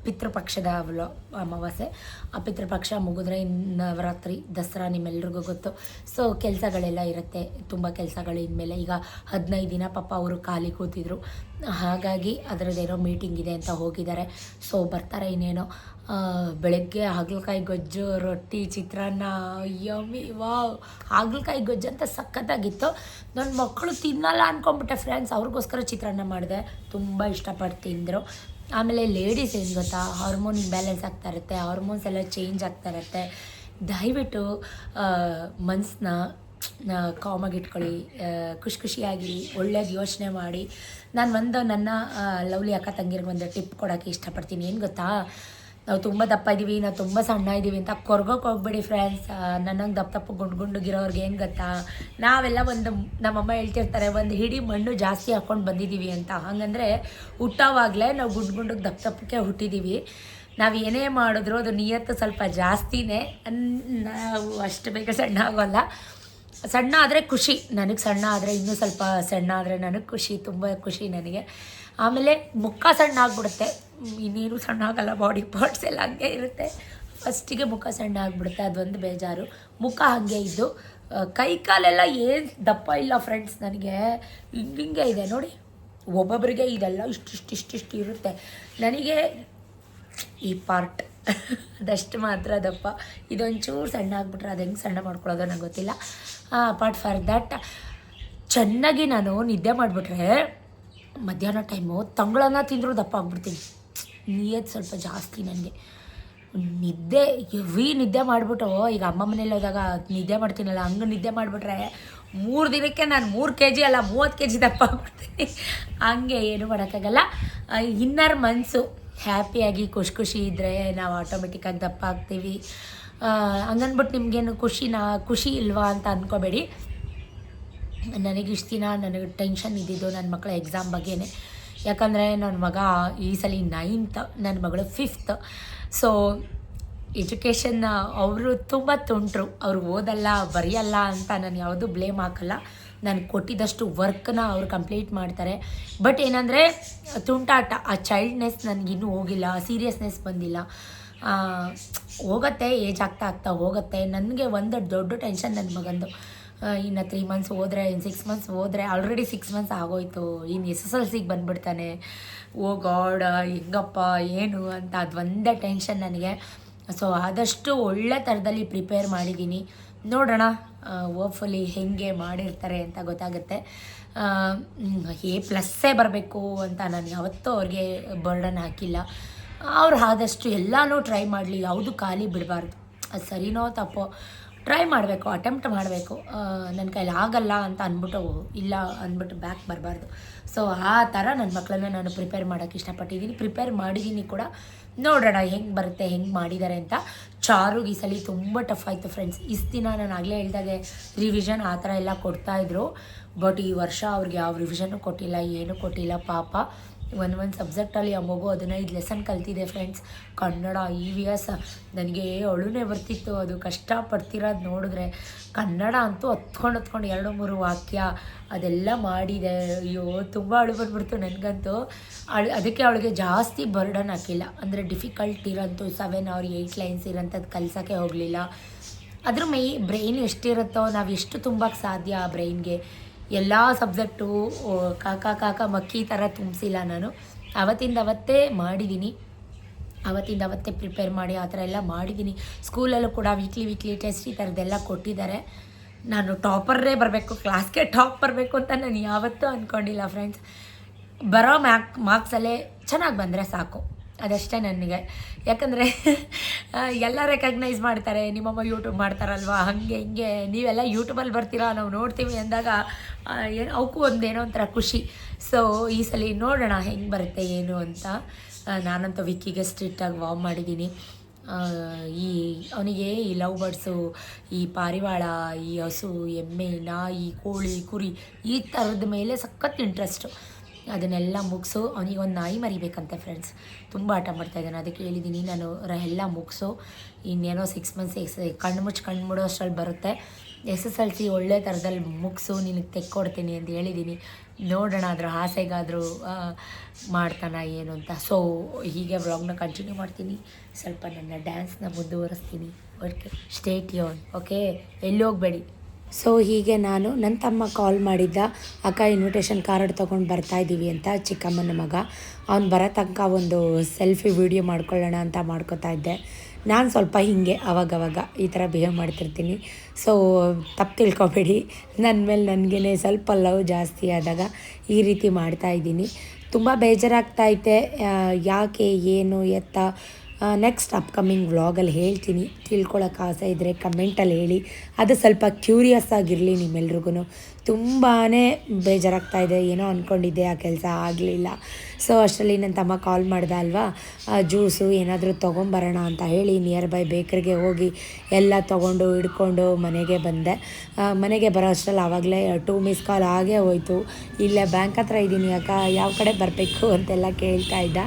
ಪಿತೃಪಕ್ಷದ ಅಮಾವಾಸ್ಯೆ. ಆ ಪಿತೃಪಕ್ಷ ಮುಗಿದ್ರೆ ನವರಾತ್ರಿ, ದಸರಾ ನಿಮ್ಮೆಲ್ರಿಗೂ ಗೊತ್ತು. ಸೊ ಕೆಲಸಗಳೆಲ್ಲ ಇರುತ್ತೆ, ತುಂಬ ಕೆಲಸಗಳು ಇನ್ಮೇಲೆ. ಈಗ 15 ದಿನ ಪಾಪ ಅವರು ಖಾಲಿ ಕೂತಿದ್ರು, ಹಾಗಾಗಿ ಅದರದ್ದೇನೋ ಮೀಟಿಂಗ್ ಇದೆ ಅಂತ ಹೋಗಿದ್ದಾರೆ. ಸೊ ಬರ್ತಾರೆ ಇನ್ನೇನೋ. ಬೆಳಗ್ಗೆ ಹಾಗಲಕಾಯಿ ಗೊಜ್ಜು, ರೊಟ್ಟಿ, ಚಿತ್ರಾನ್ನ, ಯಮ್ಮಿ, ವಾವ್! ಹಾಗಲಕಾಯಿ ಗೊಜ್ಜು ಅಂತ ಸಖತ್ತಾಗಿತ್ತು. ನನ್ನ ಮಕ್ಕಳು ತಿನ್ನಲ್ಲ ಅಂದ್ಕೊಂಬಿಟ್ಟೆ ಫ್ರೆಂಡ್ಸ್, ಅವ್ರಿಗೋಸ್ಕರ ಚಿತ್ರಾನ್ನ ಮಾಡಿದೆ, ತುಂಬ ಇಷ್ಟಪಟ್ಟು ತಿಂದರು. ಆಮೇಲೆ ಲೇಡೀಸ್ ಏನು ಗೊತ್ತಾ, ಹಾರ್ಮೋನ್ ಇಂಬ್ಯಾಲೆನ್ಸ್ ಆಗ್ತಾ ಇರುತ್ತೆ, ಹಾರ್ಮೋನ್ಸ್ ಎಲ್ಲ ಚೇಂಜ್ ಆಗ್ತಾ ಇರುತ್ತೆ. ದಯವಿಟ್ಟು ಮನಸ್ಸನ್ನ ಕಾಮಾಗಿ ಇಟ್ಕೊಳ್ಳಿ, ಖುಷಿಯಾಗಿ ಒಳ್ಳೇದು ಯೋಚನೆ ಮಾಡಿ. ನಾನು ನನ್ನ ಲವ್ಲಿ ಅಕ್ಕ ತಂಗಿರಿಗೆ ಒಂದು ಟಿಪ್ ಕೊಡೋಕ್ಕೆ ಇಷ್ಟಪಡ್ತೀನಿ. ಏನು ಗೊತ್ತಾ, ನಾವು ತುಂಬ ದಪ್ಪ ಇದ್ದೀವಿ, ನಾವು ತುಂಬ ಸಣ್ಣ ಇದ್ದೀವಿ ಅಂತ ಕೊರ್ಗೋಕೆ ಹೋಗ್ಬೇಡಿ ಫ್ರೆಂಡ್ಸ್. ನನ್ನಂಗೆ ದಪ್ಪ ಗುಂಡುಗಿರೋರ್ಗೆ ಏನು ಗೊತ್ತಾ, ನಾವೆಲ್ಲ ನಮ್ಮಮ್ಮ ಹೇಳ್ತಿರ್ತಾರೆ, ಒಂದು ಹಿಡಿ ಮಣ್ಣು ಜಾಸ್ತಿ ಹಾಕ್ಕೊಂಡು ಬಂದಿದ್ದೀವಿ ಅಂತ. ಹಾಗಂದರೆ ಹುಟ್ಟೋವಾಗಲೇ ನಾವು ಗುಂಡಿಗೆ ದಪ್ಪಕ್ಕೆ ಹುಟ್ಟಿದ್ದೀವಿ. ನಾವು ಏನೇ ಮಾಡಿದ್ರು ಅದು ನಿಯತ್ತು ಸ್ವಲ್ಪ ಜಾಸ್ತಿನೇ. ನಾವು ಅಷ್ಟು ಬೇಗ ಸಣ್ಣ ಆಗೋಲ್ಲ. ಸಣ್ಣ ಆದರೆ ಖುಷಿ, ನನಗೆ ಸಣ್ಣ ಆದರೆ ಇನ್ನೂ ಸ್ವಲ್ಪ ಸಣ್ಣ ಆದರೆ ನನಗೆ ಖುಷಿ, ತುಂಬ ಖುಷಿ ನನಗೆ. ಆಮೇಲೆ ಮುಖ ಸಣ್ಣ ಆಗಿಬಿಡುತ್ತೆ, ಇನ್ನೇನು ಸಣ್ಣ ಆಗಲ್ಲ, ಬಾಡಿ ಪಾರ್ಟ್ಸ್ ಎಲ್ಲ ಹಂಗೆ ಇರುತ್ತೆ. ಫಸ್ಟಿಗೆ ಮುಖ ಸಣ್ಣ ಆಗಿಬಿಡುತ್ತೆ, ಅದೊಂದು ಬೇಜಾರು. ಮುಖ ಹಾಗೆ ಇದ್ದು ಕೈ ಕಾಲೆಲ್ಲ ಏನು ದಪ್ಪ ಇಲ್ಲ ಫ್ರೆಂಡ್ಸ್, ನನಗೆ ಹಿಂಗೆ ಇದೆ ನೋಡಿ. ಒಬ್ಬೊಬ್ಬರಿಗೆ ಇದೆಲ್ಲ ಇಷ್ಟಿಷ್ಟು ಇರುತ್ತೆ, ನನಗೆ ಈ ಪಾರ್ಟ್ ಅದಷ್ಟು ಮಾತ್ರ ದಪ್ಪ. ಇದೊಂಚೂರು ಸಣ್ಣ ಆಗಿಬಿಟ್ರೆ ಅದು ಹೆಂಗೆ ಸಣ್ಣ ಮಾಡ್ಕೊಳ್ಳೋದು ನಂಗೆ ಗೊತ್ತಿಲ್ಲ. ಅಪಾರ್ಟ್ ಫಾರ್ ದ್ಯಾಟ್ ಚೆನ್ನಾಗಿ ನಾನು ನಿದ್ದೆ ಮಾಡಿಬಿಟ್ರೆ ಮಧ್ಯಾಹ್ನ ಟೈಮು ತಂಗಳನ್ನ ತಿಂದರೂ ದಪ್ಪ ಆಗ್ಬಿಡ್ತೀನಿ. ನಿಯತ್ತು ಸ್ವಲ್ಪ ಜಾಸ್ತಿ ನನಗೆ. ಹೆವಿ ನಿದ್ದೆ ಮಾಡಿಬಿಟ್ಟು, ಈಗ ಅಮ್ಮ ಮನೇಲಿ ಹೋದಾಗ ನಿದ್ದೆ ಮಾಡ್ತೀನಲ್ಲ, ಹಂಗೆ ನಿದ್ದೆ ಮಾಡಿಬಿಟ್ರೆ 3 ದಿನಕ್ಕೆ ನಾನು 3 kg ಅಲ್ಲ 30 kg ದಪ್ಪ ಆಗ್ಬಿಡ್ತೀನಿ. ಹಂಗೆ ಏನು ಮಾಡೋಕ್ಕಾಗಲ್ಲ. ಇನ್ನರ್ ಮನಸ್ಸು ಹ್ಯಾಪಿಯಾಗಿ ಖುಷಿ ಇದ್ದರೆ ನಾವು ಆಟೋಮೆಟಿಕ್ಕಾಗಿ ದಪ್ಪ ಆಗ್ತೀವಿ. ಹಂಗನ್ಬಿಟ್ಟು ನಿಮಗೇನು ಖುಷಿ ಇಲ್ವಾ ಅಂತ ಅಂದ್ಕೋಬೇಡಿ. ನನಗೆ ನನಗೆ ಟೆನ್ಷನ್ ಇದ್ದಿದ್ದು ನನ್ನ ಮಕ್ಕಳ ಎಕ್ಸಾಮ್ ಬಗ್ಗೆನೇ. ಯಾಕಂದರೆ ನನ್ನ ಮಗ ಈ ಸಲ 9th, ನನ್ನ ಮಗಳು 5th. ಸೊ ಎಜುಕೇಷನ್ ಅವರು ತುಂಬ ತುಂಟರು, ಅವ್ರು ಓದಲ್ಲ ಬರೆಯಲ್ಲ ಅಂತ ನಾನು ಯಾವುದೂ ಬ್ಲೇಮ್ ಹಾಕಲ್ಲ. ನಾನು ಕೊಟ್ಟಿದ್ದಷ್ಟು ವರ್ಕ್ನ ಅವ್ರು ಕಂಪ್ಲೀಟ್ ಮಾಡ್ತಾರೆ. ಬಟ್ ಏನಂದರೆ ತುಂಟಾಟ, ಆ ಚೈಲ್ಡ್ನೆಸ್ ನನಗಿನ್ನೂ ಹೋಗಿಲ್ಲ, ಸೀರಿಯಸ್ನೆಸ್ ಬಂದಿಲ್ಲ. ಹೋಗುತ್ತೆ, ಏಜ್ ಆಗ್ತಾ ಹೋಗುತ್ತೆ. ನನಗೆ ಒಂದು ದೊಡ್ಡ ಟೆನ್ಷನ್ ನನ್ನ ಮಗಂದು. ಇನ್ನು 3 months ಹೋದರೆ, ಇನ್ನು 6 months ಹೋದರೆ, ಆಲ್ರೆಡಿ 6 months ಆಗೋಯ್ತು, ಇನ್ನು SSLCಗೆ ಬಂದುಬಿಡ್ತಾನೆ. ಓ ಗಾಡ್, ಹೆಂಗಪ್ಪ ಏನು ಅಂತ ಅದು ಒಂದೇ ಟೆನ್ಷನ್ ನನಗೆ. ಸೊ ಆದಷ್ಟು ಒಳ್ಳೆ ಥರದಲ್ಲಿ ಪ್ರಿಪೇರ್ ಮಾಡಿದ್ದೀನಿ. ನೋಡೋಣ, ಹೋಪ್ಫುಲಿ ಹೆಂಗೆ ಮಾಡಿರ್ತಾರೆ ಅಂತ ಗೊತ್ತಾಗುತ್ತೆ. A+ ಬರಬೇಕು ಅಂತ ನಾನು ಯಾವತ್ತೂ ಅವ್ರಿಗೆ ಬರ್ಡನ್ ಹಾಕಿಲ್ಲ. ಅವ್ರು ಆದಷ್ಟು ಎಲ್ಲನೂ ಟ್ರೈ ಮಾಡಲಿ, ಯಾವುದು ಖಾಲಿ ಬಿಡಬಾರ್ದು. ಅದು ಸರಿನೋ ತಪ್ಪೋ ಟ್ರೈ ಮಾಡಬೇಕು, ಅಟೆಂಪ್ಟ್ ಮಾಡಬೇಕು. ನನ್ನ ಕೈಲಿ ಆಗಲ್ಲ ಅಂತ ಅಂದ್ಬಿಟ್ಟು ಇಲ್ಲ ಅಂದ್ಬಿಟ್ಟು ಬ್ಯಾಕ್ ಬರಬಾರ್ದು. ಸೊ ಆ ಥರ ನನ್ನ ಮಕ್ಕಳನ್ನ ನಾನು ಪ್ರಿಪೇರ್ ಮಾಡೋಕ್ಕೆ ಇಷ್ಟಪಟ್ಟಿದ್ದೀನಿ, ಪ್ರಿಪೇರ್ ಮಾಡಿದ್ದೀನಿ ಕೂಡ. ನೋಡೋಣ ಹೆಂಗೆ ಬರುತ್ತೆ, ಹೆಂಗೆ ಮಾಡಿದ್ದಾರೆ ಅಂತ. ಚಾರುಗೆ ಈ ಸಲ ತುಂಬ ಟಫ್ ಆಯಿತು ಫ್ರೆಂಡ್ಸ್. ಇಷ್ಟು ದಿನ ನಾನು ಆಗಲೇ ಹೇಳಿದಾಗೆ ರಿವಿಷನ್ ಆ ಥರ ಎಲ್ಲ ಕೊಡ್ತಾಯಿದ್ರು. ಬಟ್ ಈ ವರ್ಷ ಅವ್ರಿಗೆ ಯಾವ ರಿವಿಷನ್ನು ಕೊಟ್ಟಿಲ್ಲ, ಏನೂ ಕೊಟ್ಟಿಲ್ಲ ಪಾಪ. ಒಂದು ಸಬ್ಜೆಕ್ಟಲ್ಲಿ ಆ ಮಗು 15 ಲೆಸನ್ ಕಲ್ತಿದೆ ಫ್ರೆಂಡ್ಸ್. ಕನ್ನಡ EVS ನನಗೆ ಅಳುನೇ ಬರ್ತಿತ್ತು, ಅದು ಕಷ್ಟಪಡ್ತಿರೋದು ನೋಡಿದ್ರೆ. ಕನ್ನಡ ಅಂತೂ ಹೊತ್ಕೊಂಡು 2-3 ವಾಕ್ಯ ಅದೆಲ್ಲ ಮಾಡಿದೆ. ಅಯ್ಯೋ ತುಂಬ ಅಳು ಬಂದ್ಬಿಡ್ತು ನನಗಂತೂ. ಅದಕ್ಕೆ ಅವಳಿಗೆ ಜಾಸ್ತಿ ಬರ್ಡನ್ ಹಾಕಿಲ್ಲ, ಅಂದರೆ ಡಿಫಿಕಲ್ಟ್ ಇರೋಂಥದ್ದು 7 or 8 ಲೈನ್ಸ್ ಇರೋಂಥದ್ದು ಕಲ್ಸೋಕ್ಕೆ ಹೋಗಲಿಲ್ಲ. ಅದ್ರ ಬ್ರೈನ್ ಎಷ್ಟಿರುತ್ತೋ ನಾವು ಎಷ್ಟು ತುಂಬಕ್ಕೆ ಸಾಧ್ಯ ಆ ಬ್ರೈನ್ಗೆ. ಎಲ್ಲ ಸಬ್ಜೆಕ್ಟು ಕಾಕ ಮಕ್ಕಿ ಥರ ತುಂಬಿಸಿಲ್ಲ ನಾನು. ಅವತ್ತೇ ಮಾಡಿದ್ದೀನಿ, ಅವತ್ತೇ ಪ್ರಿಪೇರ್ ಮಾಡಿ ಆ ಥರ ಎಲ್ಲ ಮಾಡಿದ್ದೀನಿ. ಸ್ಕೂಲಲ್ಲೂ ಕೂಡ ವೀಕ್ಲಿ ಟೆಸ್ಟ್ ಈ ಥರದ್ದೆಲ್ಲ ಕೊಟ್ಟಿದ್ದಾರೆ. ನಾನು ಟಾಪರೇ ಬರಬೇಕು, ಕ್ಲಾಸ್ಗೆ ಟಾಪ್ ಬರಬೇಕು ಅಂತ ನಾನು ಯಾವತ್ತೂ ಅಂದ್ಕೊಂಡಿಲ್ಲ ಫ್ರೆಂಡ್ಸ್. ಬರೋ ಮಾರ್ಕ್ಸಲ್ಲೇ ಚೆನ್ನಾಗಿ ಬಂದರೆ ಸಾಕು, ಅದಷ್ಟೇ ನನಗೆ. ಯಾಕಂದರೆ ಎಲ್ಲ ರೆಕಗ್ನೈಸ್ ಮಾಡ್ತಾರೆ, ನಿಮ್ಮಮ್ಮ ಯೂಟ್ಯೂಬ್ ಮಾಡ್ತಾರಲ್ವ, ಹಾಗೆ ಹಿಂಗೆ ನೀವೆಲ್ಲ ಯೂಟ್ಯೂಬಲ್ಲಿ ಬರ್ತೀರಾ, ನಾವು ನೋಡ್ತೀವಿ ಅಂದಾಗ ಏನು ಅವಕ್ಕೂ ಒಂದೇನೋ ಒಂಥರ ಖುಷಿ. ಸೊ ಈ ಸಲ ನೋಡೋಣ ಹೆಂಗೆ ಬರುತ್ತೆ ಏನು ಅಂತ. ನಾನಂತೂ ವಿಕ್ಕಿಗೆ ಸ್ಟ್ರಿಕ್ಟಾಗಿ ವಾರ್ಮ್ ಮಾಡಿದ್ದೀನಿ. ಅವನಿಗೆ ಈ ಲವ್ ಬರ್ಡ್ಸು, ಈ ಪಾರಿವಾಳ, ಈ ಹಸು, ಎಮ್ಮೆ, ನಾಯಿ, ಕೋಳಿ, ಕುರಿ ಈ ಥರದ ಮೇಲೆ ಸಖತ್ ಇಂಟ್ರೆಸ್ಟು. ಅದನ್ನೆಲ್ಲ ಮುಗಿಸು. ಅವನಿಗೊಂದು ನಾಯಿ ಮರಿಬೇಕಂತೆ ಫ್ರೆಂಡ್ಸ್, ತುಂಬ ಆಟ ಮಾಡ್ತಾಯಿದ್ದಾನೆ. ಅದಕ್ಕೆ ಹೇಳಿದ್ದೀನಿ ನಾನು ಎಲ್ಲ ಮುಗಿಸು, ಇನ್ನೇನೋ 6 months ಕಣ್ಣು ಮುಡೋ ಅಷ್ಟರಲ್ಲಿ ಬರುತ್ತೆ. SSLC ಒಳ್ಳೆ ಥರದಲ್ಲಿ ಮುಗಿಸು, ನಿನಗೆ ತೆಕ್ಕೊಡ್ತೀನಿ ಅಂತ ಹೇಳಿದ್ದೀನಿ. ನೋಡೋಣ ಅದರ ಆಸೆಗಾದರೂ ಮಾಡ್ತಾನ ಏನು ಅಂತ. ಸೊ ಹೀಗೆ ವ್ಲಾಗ್ನ ಕಂಟಿನ್ಯೂ ಮಾಡ್ತೀನಿ, ಸ್ವಲ್ಪ ನನ್ನ ಡ್ಯಾನ್ಸ್ನ ಮುಂದುವರಿಸ್ತೀನಿ. ಓಕೆ, ಸ್ಟೇ ಟ್ಯೂನ್, ಓಕೆ, ಎಲ್ಲಿ ಹೋಗಬೇಡಿ. ಸೊ ಹೀಗೆ ನಾನು ನನ್ನ ತಮ್ಮ ಕಾಲ್ ಮಾಡಿದ್ದ, ಅಕ್ಕ ಇನ್ವಿಟೇಷನ್ ಕಾರ್ಡ್ ತೊಗೊಂಡು ಬರ್ತಾಯಿದ್ದೀವಿ ಅಂತ, ಚಿಕ್ಕಮ್ಮನ ಮಗ. ಅವ್ನು ಬರೋ ತನಕ ಒಂದು ಸೆಲ್ಫಿ ವೀಡಿಯೋ ಮಾಡ್ಕೊಳ್ಳೋಣ ಅಂತ ಮಾಡ್ಕೋತಾ ಇದ್ದೆ. ನಾನು ಸ್ವಲ್ಪ ಹೀಗೆ ಅವಾಗವಾಗ ಈ ಥರ ಬಿಹೇವ್ ಮಾಡ್ತಿರ್ತೀನಿ. ಸೊ ತಪ್ಪು ತಿಳ್ಕೊಬೇಡಿ, ನನ್ನ ಮೇಲೆ ನನಗೇ ಸ್ವಲ್ಪ ಲವ್ ಜಾಸ್ತಿ ಆದಾಗ ಈ ರೀತಿ ಮಾಡ್ತಾಯಿದ್ದೀನಿ. ತುಂಬ ಬೇಜಾರಾಗ್ತಾಯಿತ್ತೆ, ಯಾಕೆ ಏನು ಎತ್ತ ನೆಕ್ಸ್ಟ್ ಅಪ್ಕಮಿಂಗ್ ವ್ಲಾಗಲ್ಲಿ ಹೇಳ್ತೀನಿ. ತಿಳ್ಕೊಳಕ್ಕೆ ಆಸೆ ಇದ್ದರೆ ಕಮೆಂಟಲ್ಲಿ ಹೇಳಿ, ಅದು ಸ್ವಲ್ಪ ಕ್ಯೂರಿಯಸ್ ಆಗಿರಲಿ ನಿಮ್ಮೆಲ್ರಿಗೂ. ತುಂಬಾ ಬೇಜಾರಾಗ್ತಾಯಿದೆ, ಏನೋ ಅಂದ್ಕೊಂಡಿದ್ದೆ ಆ ಕೆಲಸ ಆಗಲಿಲ್ಲ. ಸೊ ಅಷ್ಟರಲ್ಲಿ ನನ್ನ ತಮ್ಮ ಕಾಲ್ ಮಾಡ್ದೆ ಅಲ್ವಾ, ಜ್ಯೂಸು ಏನಾದರೂ ತೊಗೊಂಬರೋಣ ಅಂತ ಹೇಳಿ ನಿಯರ್ ಬೈ ಬೇಕ್ರಿಗೆ ಹೋಗಿ ಎಲ್ಲ ತೊಗೊಂಡು ಹಿಡ್ಕೊಂಡು ಮನೆಗೆ ಬಂದೆ. ಮನೆಗೆ ಬರೋ ಅಷ್ಟರಲ್ಲಿ ಆವಾಗಲೇ 2 ಮಿಸ್ ಕಾಲ್ ಆಗೇ ಹೋಯಿತು. ಇಲ್ಲೇ ಬ್ಯಾಂಕ್ ಹತ್ರ ಇದ್ದೀನಿ ಅಕ್ಕ, ಯಾವ ಕಡೆ ಬರಬೇಕು ಅಂತೆಲ್ಲ ಕೇಳ್ತಾ ಇದ್ದ.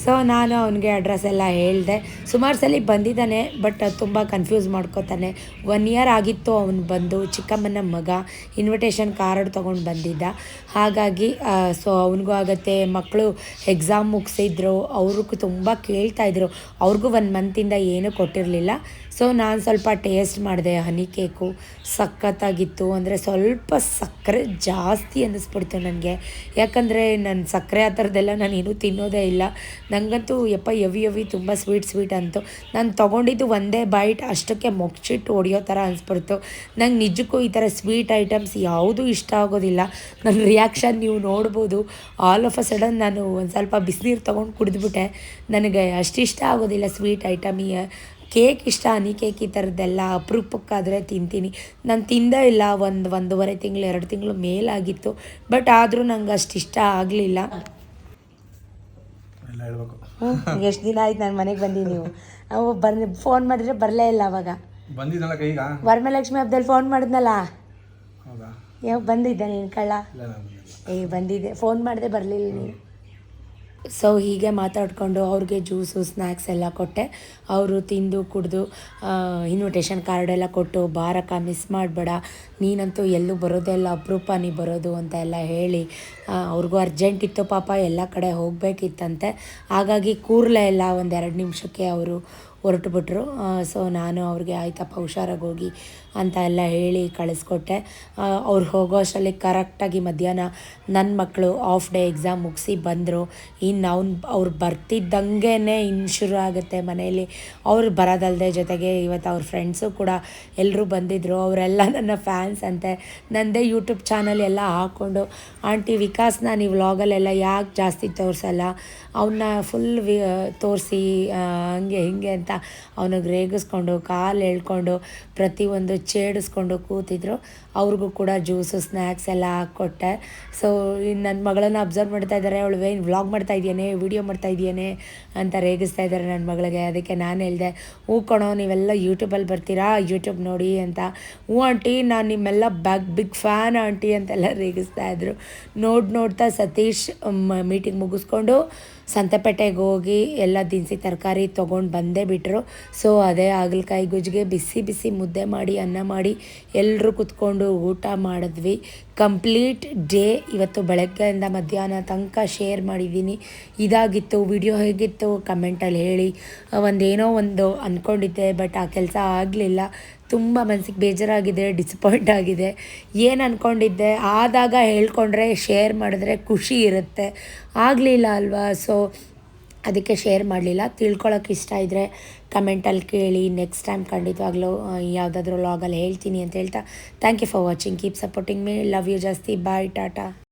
ಸೊ ನಾನು ಅವನಿಗೆ ಅಡ್ರೆಸ್ ಎಲ್ಲ ಹೇಳಿದೆ. ಸುಮಾರು ಸಲ ಬಂದಿದ್ದಾನೆ, ಬಟ್ ತುಂಬ ಕನ್ಫ್ಯೂಸ್ ಮಾಡ್ಕೋತಾನೆ. 1 year ಆಗಿತ್ತು ಅವನು ಬಂದು, ಚಿಕ್ಕಮ್ಮನ ಮಗ ಇನ್ವಿಟೇಷನ್ ಕಾರ್ಡ್ ತೊಗೊಂಡು ಬಂದಿದ್ದ. ಹಾಗಾಗಿ ಸೊ ಅವನಿಗೂ ಆಗುತ್ತೆ. ಮಕ್ಕಳು ಎಕ್ಸಾಮ್ ಮುಗಿಸಿದ್ರು, ಅವ್ರಿಗೂ ತುಂಬ ಕೇಳ್ತಾಯಿದ್ರು. ಅವ್ರಿಗೂ 1 ಮಂತಿಂದ ಏನೂ ಕೊಟ್ಟಿರಲಿಲ್ಲ. ಸೊ ನಾನು ಸ್ವಲ್ಪ ಟೇಸ್ಟ್ ಮಾಡಿದೆ, ಹನಿ ಕೇಕು ಸಖತ್ತಾಗಿತ್ತು. ಅಂದರೆ ಸ್ವಲ್ಪ ಸಕ್ಕರೆ ಜಾಸ್ತಿ ಅನ್ನಿಸ್ಬಿಡ್ತು ನನಗೆ. ಯಾಕಂದರೆ ನಾನು ಸಕ್ಕರೆ ಆ ಥರದ್ದೆಲ್ಲ ನಾನೇನು ತಿನ್ನೋದೇ ಇಲ್ಲ. ನನಗಂತೂ ಎವಿ ತುಂಬ ಸ್ವೀಟ್ ಅಂತು. ನಾನು ತೊಗೊಂಡಿದ್ದು ಒಂದೇ ಬೈಟ್, ಅಷ್ಟಕ್ಕೆ ಮೊಗ್ಚಿಟ್ಟು ಹೊಡಿಯೋ ಥರ ಅನಿಸ್ಬಿಡ್ತು. ನಂಗೆ ನಿಜಕ್ಕೂ ಈ ಥರ ಸ್ವೀಟ್ ಐಟಮ್ಸ್ ಯಾವುದೂ ಇಷ್ಟ ಆಗೋದಿಲ್ಲ. ನನ್ನ ರಿಯಾಕ್ಷನ್ ನೀವು ನೋಡ್ಬೋದು. ಆಲ್ ಆಫ್ ಅ ಸಡನ್ ನಾನು ಒಂದು ಸ್ವಲ್ಪ ಬಿಸಿನೀರು ತೊಗೊಂಡು ಕುಡಿದ್ಬಿಟ್ಟೆ. ನನಗೆ ಅಷ್ಟಿಷ್ಟ ಆಗೋದಿಲ್ಲ ಸ್ವೀಟ್ ಐಟಮ್. ಕೇಕ್ ಇಷ್ಟ, ಹನಿ ಕೇಕ್ ಈ ಥರದ್ದೆಲ್ಲ ಅಪರೂಪಕ್ಕಾದರೆ ತಿಂತೀನಿ. ನಾನು ತಿಂದೇ ಇಲ್ಲ, 1.5 ತಿಂಗಳು 2 ತಿಂಗಳು ಮೇಲಾಗಿತ್ತು. ಬಟ್ ಆದರೂ ನಂಗೆ ಅಷ್ಟು ಇಷ್ಟ ಆಗಲಿಲ್ಲ. ಎಷ್ಟು ದಿನ ಆಯ್ತು ನಾನು ಮನೆಗೆ ಬಂದು, ನೀವು ಫೋನ್ ಮಾಡಿದ್ರೆ ಬರಲೇ ಇಲ್ಲ. ಅವಾಗ ವರಮಹಾಲಕ್ಷ್ಮಿ ಹಬ್ಬದಲ್ಲಿ ಫೋನ್ ಮಾಡಿದ್ನಲ್ಲ, ಯಾವಾಗ ಬಂದಿದ್ದೆ ನೀನು ಕಳ್ಳ? ಬಂದಿದ್ದೆ, ಫೋನ್ ಮಾಡಿದೆ, ಬರಲಿಲ್ಲ ನೀನು. ಸೊ ಹೀಗೆ ಮಾತಾಡಿಕೊಂಡು ಅವ್ರಿಗೆ ಜ್ಯೂಸು ಸ್ನ್ಯಾಕ್ಸ್ ಎಲ್ಲ ಕೊಟ್ಟೆ. ಅವರು ತಿಂದು ಕುಡಿದು ಇನ್ವಿಟೇಷನ್ ಕಾರ್ಡೆಲ್ಲ ಕೊಟ್ಟು, ಬಾರಕ್ಕ ಮಿಸ್ ಮಾಡಬೇಡ, ನೀನಂತೂ ಎಲ್ಲೂ ಬರೋದೇ ಇಲ್ಲ, ಅಪರೂಪ ನೀ ಬರೋದು ಅಂತ ಎಲ್ಲ ಹೇಳಿ, ಅವ್ರಿಗೂ ಅರ್ಜೆಂಟ್ ಇತ್ತು ಪಾಪ, ಎಲ್ಲ ಕಡೆ ಹೋಗಬೇಕಿತ್ತಂತೆ. ಹಾಗಾಗಿ ಕೂರಲೇ ಇಲ್ಲ, 1-2 ನಿಮಿಷಕ್ಕೆ ಅವರು ಹೊರಟುಬಿಟ್ರು. ಸೊ ನಾನು ಅವ್ರಿಗೆ ಆಯ್ತಪ್ಪ ಹುಷಾರಾಗಿ ಹೋಗಿ ಅಂತ ಎಲ್ಲ ಹೇಳಿ ಕಳಿಸ್ಕೊಟ್ಟೆ. ಅವ್ರು ಹೋಗೋ ಅಷ್ಟರಲ್ಲಿ ಕರೆಕ್ಟಾಗಿ ಮಧ್ಯಾಹ್ನ ನನ್ನ ಮಕ್ಕಳು ಆಫ್ ಡೇ ಎಕ್ಸಾಮ್ ಮುಗಿಸಿ ಬಂದರು. ಇನ್ನು ಅವ್ರು ಬರ್ತಿದ್ದಂಗೆ ಇನ್ನು ಶುರು ಆಗುತ್ತೆ ಮನೆಯಲ್ಲಿ. ಅವ್ರು ಬರೋದಲ್ಲದೆ ಜೊತೆಗೆ ಇವತ್ತು ಅವ್ರ ಫ್ರೆಂಡ್ಸು ಕೂಡ ಎಲ್ಲರೂ ಬಂದಿದ್ದರು. ಅವರೆಲ್ಲ ನನ್ನ ಫ್ಯಾನ್ಸ್ ಅಂತೆ. ನನ್ನದೇ ಯೂಟ್ಯೂಬ್ ಚಾನಲ್ ಎಲ್ಲ ಹಾಕ್ಕೊಂಡು, ಆಂಟಿ ವಿಕಾಸ್ನ ನೀವು ವ್ಲಾಗಲ್ಲೆಲ್ಲ ಯಾಕೆ ಜಾಸ್ತಿ ತೋರಿಸಲ್ಲ, ಅವನ್ನ ಫುಲ್ ತೋರಿಸಿ ಹಂಗೆ ಹಿಂಗೆ ಅಂತ ಅವನಿಗೆ ರೇಗಿಸ್ಕೊಂಡು ಕಾಲು ಎಳ್ಕೊಂಡು ಪ್ರತಿಯೊಂದು ಛೇಡಿಸ್ಕೊಂಡು ಕೂತಿದ್ರು. ಅವ್ರಿಗೂ ಕೂಡ ಜ್ಯೂಸು ಸ್ನ್ಯಾಕ್ಸ್ ಎಲ್ಲ ಹಾಕ್ಕೊಟ್ಟೆ. ಸೊ ನನ್ನ ಮಗಳನ್ನು ಅಬ್ಸರ್ವ್ ಮಾಡ್ತಾ ಇದ್ದಾರೆ. ಅವಳು ಏನು ವ್ಲಾಗ್ ಮಾಡ್ತಾ ಇದೆಯೇ, ವೀಡಿಯೋ ಮಾಡ್ತಾ ಇದೆಯೇ ಅಂತ ರೇಗಿಸ್ತಾ ಇದ್ದಾರೆ ನನ್ನ ಮಗಳಿಗೆ. ಅದಕ್ಕೆ ನಾನು ಹೇಳಿದೆ, ಹ್ಞೂ ಕಣೋ ನೀವೆಲ್ಲ ಯೂಟ್ಯೂಬಲ್ಲಿ ಬರ್ತೀರಾ, ಯೂಟ್ಯೂಬ್ ನೋಡಿ ಅಂತ. ಹ್ಞೂ ಆಂಟಿ ನಾನು ನಿಮ್ಮೆಲ್ಲ ಬಿಗ್ ಫ್ಯಾನ್ ಆಂಟಿ ಅಂತೆಲ್ಲ ರೇಗಿಸ್ತಾ ಇದ್ರು. ನೋಡ್ತಾ ಸತೀಶ್ ಮೀಟಿಂಗ್ ಮುಗಿಸ್ಕೊಂಡು ಸಂತೆಪೇಟೆಗೆ ಹೋಗಿ ಎಲ್ಲ ದಿನಸಿ ತರಕಾರಿ ತೊಗೊಂಡು ಬಂದೇ ಬಿಟ್ಟರು. ಸೊ ಅದೇ ಹಾಗಲಕಾಯಿ ಗುಜ್ಜಿಗೆ ಬಿಸಿ ಬಿಸಿ ಮುದ್ದೆ ಮಾಡಿ ಅನ್ನ ಮಾಡಿ ಎಲ್ಲರೂ ಕೂತ್ಕೊಂಡು ಊಟ ಮಾಡಿದ್ವಿ. ಕಂಪ್ಲೀಟ್ ಡೇ ಇವತ್ತು ಬೆಳಗ್ಗೆಯಿಂದ ಮಧ್ಯಾಹ್ನ ತನಕ ಶೇರ್ ಮಾಡಿದ್ದೀನಿ. ಇದಾಗಿತ್ತು ವಿಡಿಯೋ. ಹೇಗಿತ್ತು ಕಮೆಂಟಲ್ಲಿ ಹೇಳಿ. ಒಂದೇನೋ ಒಂದು ಅಂದ್ಕೊಂಡಿದ್ದೆ, ಬಟ್ ಆ ಕೆಲಸ ಆಗಲಿಲ್ಲ. ತುಂಬ ಮನಸ್ಸಿಗೆ ಬೇಜಾರಾಗಿದೆ, ಡಿಸಪಾಯಿಂಟ್ ಆಗಿದೆ. ಏನು ಅಂದ್ಕೊಂಡಿದ್ದೆ ಆದಾಗ ಹೇಳ್ಕೊಂಡ್ರೆ ಶೇರ್ ಮಾಡಿದ್ರೆ ಖುಷಿ ಇರುತ್ತೆ. ಆಗಲಿಲ್ಲ ಅಲ್ವಾ, ಸೊ ಅದಕ್ಕೆ ಶೇರ್ ಮಾಡಲಿಲ್ಲ. ತಿಳ್ಕೊಳಕ್ಕೆ ಇಷ್ಟ ಇದ್ದರೆ ಕಮೆಂಟಲ್ಲಿ ಕೇಳಿ. ನೆಕ್ಸ್ಟ್ ಟೈಮ್ ಖಂಡಿತವಾಗ್ಲೂ ಯಾವುದಾದ್ರೂ ವ್ಲಾಗಲ್ಲಿ ಹೇಳ್ತೀನಿ ಅಂತ ಹೇಳ್ತಾ thank you for watching. Keep supporting me. Love you ಜಾಸ್ತಿ. ಬಾಯ್, ಟಾಟಾ.